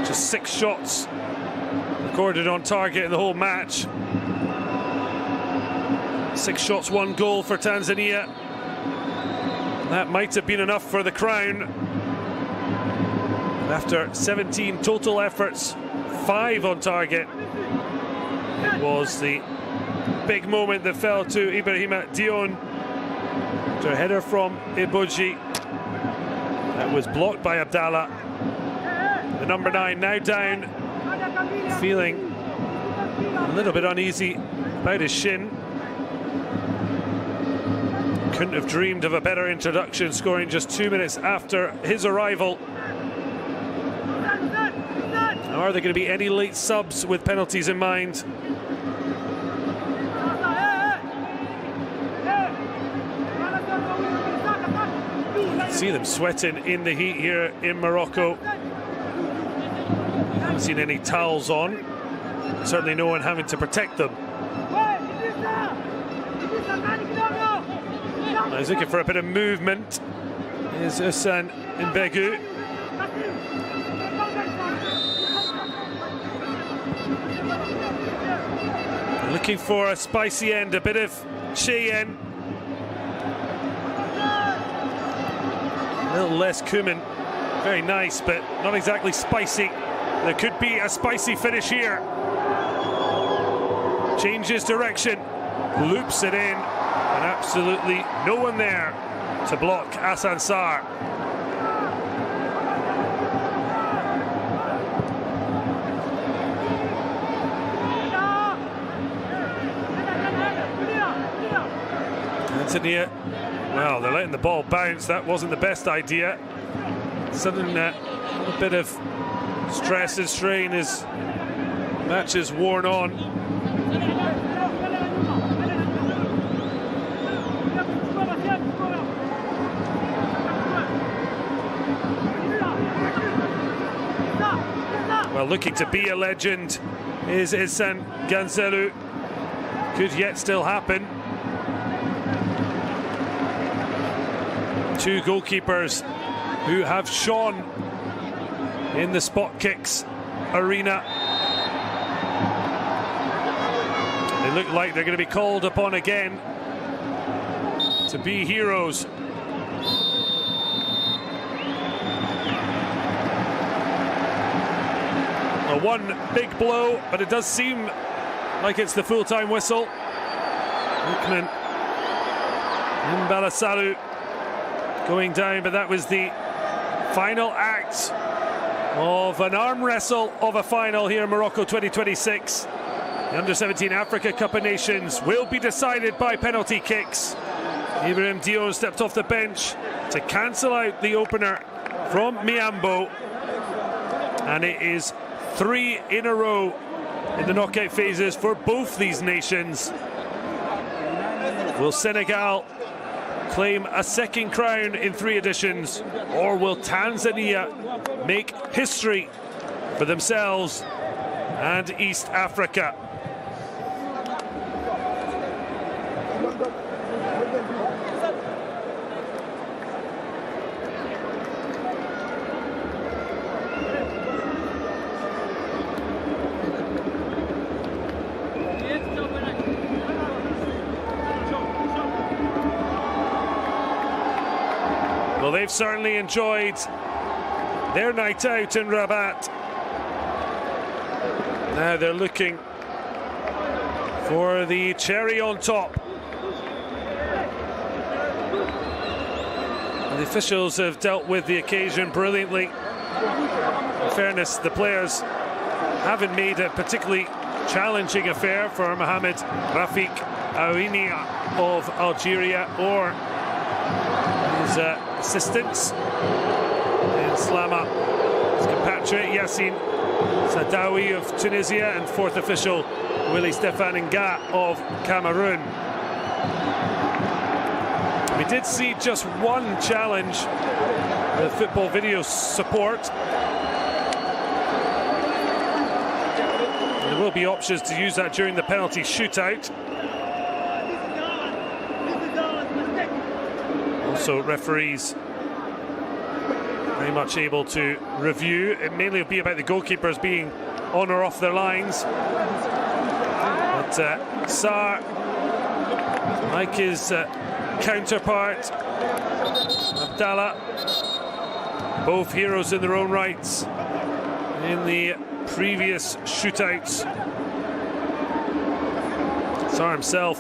Just 6 shots recorded on target in the whole match. 6 shots, 1 goal for Tanzania. That might have been enough for the crown. After 17 total efforts, 5 on target. It was the big moment that fell to Ibrahima Dion. To a header from Iboji. That was blocked by Abdallah. The number 9 now down, feeling a little bit uneasy about his shin. Couldn't have dreamed of a better introduction, scoring just 2 minutes after his arrival. Are there going to be any late subs with penalties in mind? You can see them sweating in the heat here in Morocco. Haven't seen any towels on. certainly no one having to protect them. He's looking for a bit of movement. Here's Hassan Mbegu. Looking for a spicy end, a bit of Cheyenne. A little less cumin. Very nice, but not exactly spicy. There could be a spicy finish here. Changes direction, loops it in, and absolutely no one there to block Hassan Sarr. Tanzania, well, they're letting the ball bounce. That wasn't the best idea. Sudden a bit of stress and strain as match is worn on. Well, looking to be a legend is Ihsan Ganzelu. Could yet still happen. Two goalkeepers who have shone in the spot kicks arena. They look like they're going to be called upon again to be heroes. One big blow, but it does seem like it's the full-time whistle. Lukman Mbalasalu going down, but that was the final act of an arm wrestle of a final here in Morocco 2026. The Under-17 Africa Cup of Nations will be decided by penalty kicks. Ibrahim Dion stepped off the bench to cancel out the opener from Miambo, and it is 3 in a row in the knockout phases for both these nations. Will Senegal claim a second crown in 3 editions, or will Tanzania make history for themselves and East Africa? Well, they've certainly enjoyed their night out in Rabat. Now they're looking for the cherry on top. And the officials have dealt with the occasion brilliantly. In fairness, the players haven't made a particularly challenging affair for Mohamed Rafik Aouinia of Algeria or his assistants in Slama, his compatriot Yassine Sadawi of Tunisia, and fourth official Willy Stefan Nga of Cameroon. We did see just one challenge with football video support. There will be options to use that during the penalty shootout. Also, referees very much able to review. It mainly will be about the goalkeepers being on or off their lines. But Sarr, like his counterpart Abdallah, both heroes in their own rights in the previous shootouts. Sarr himself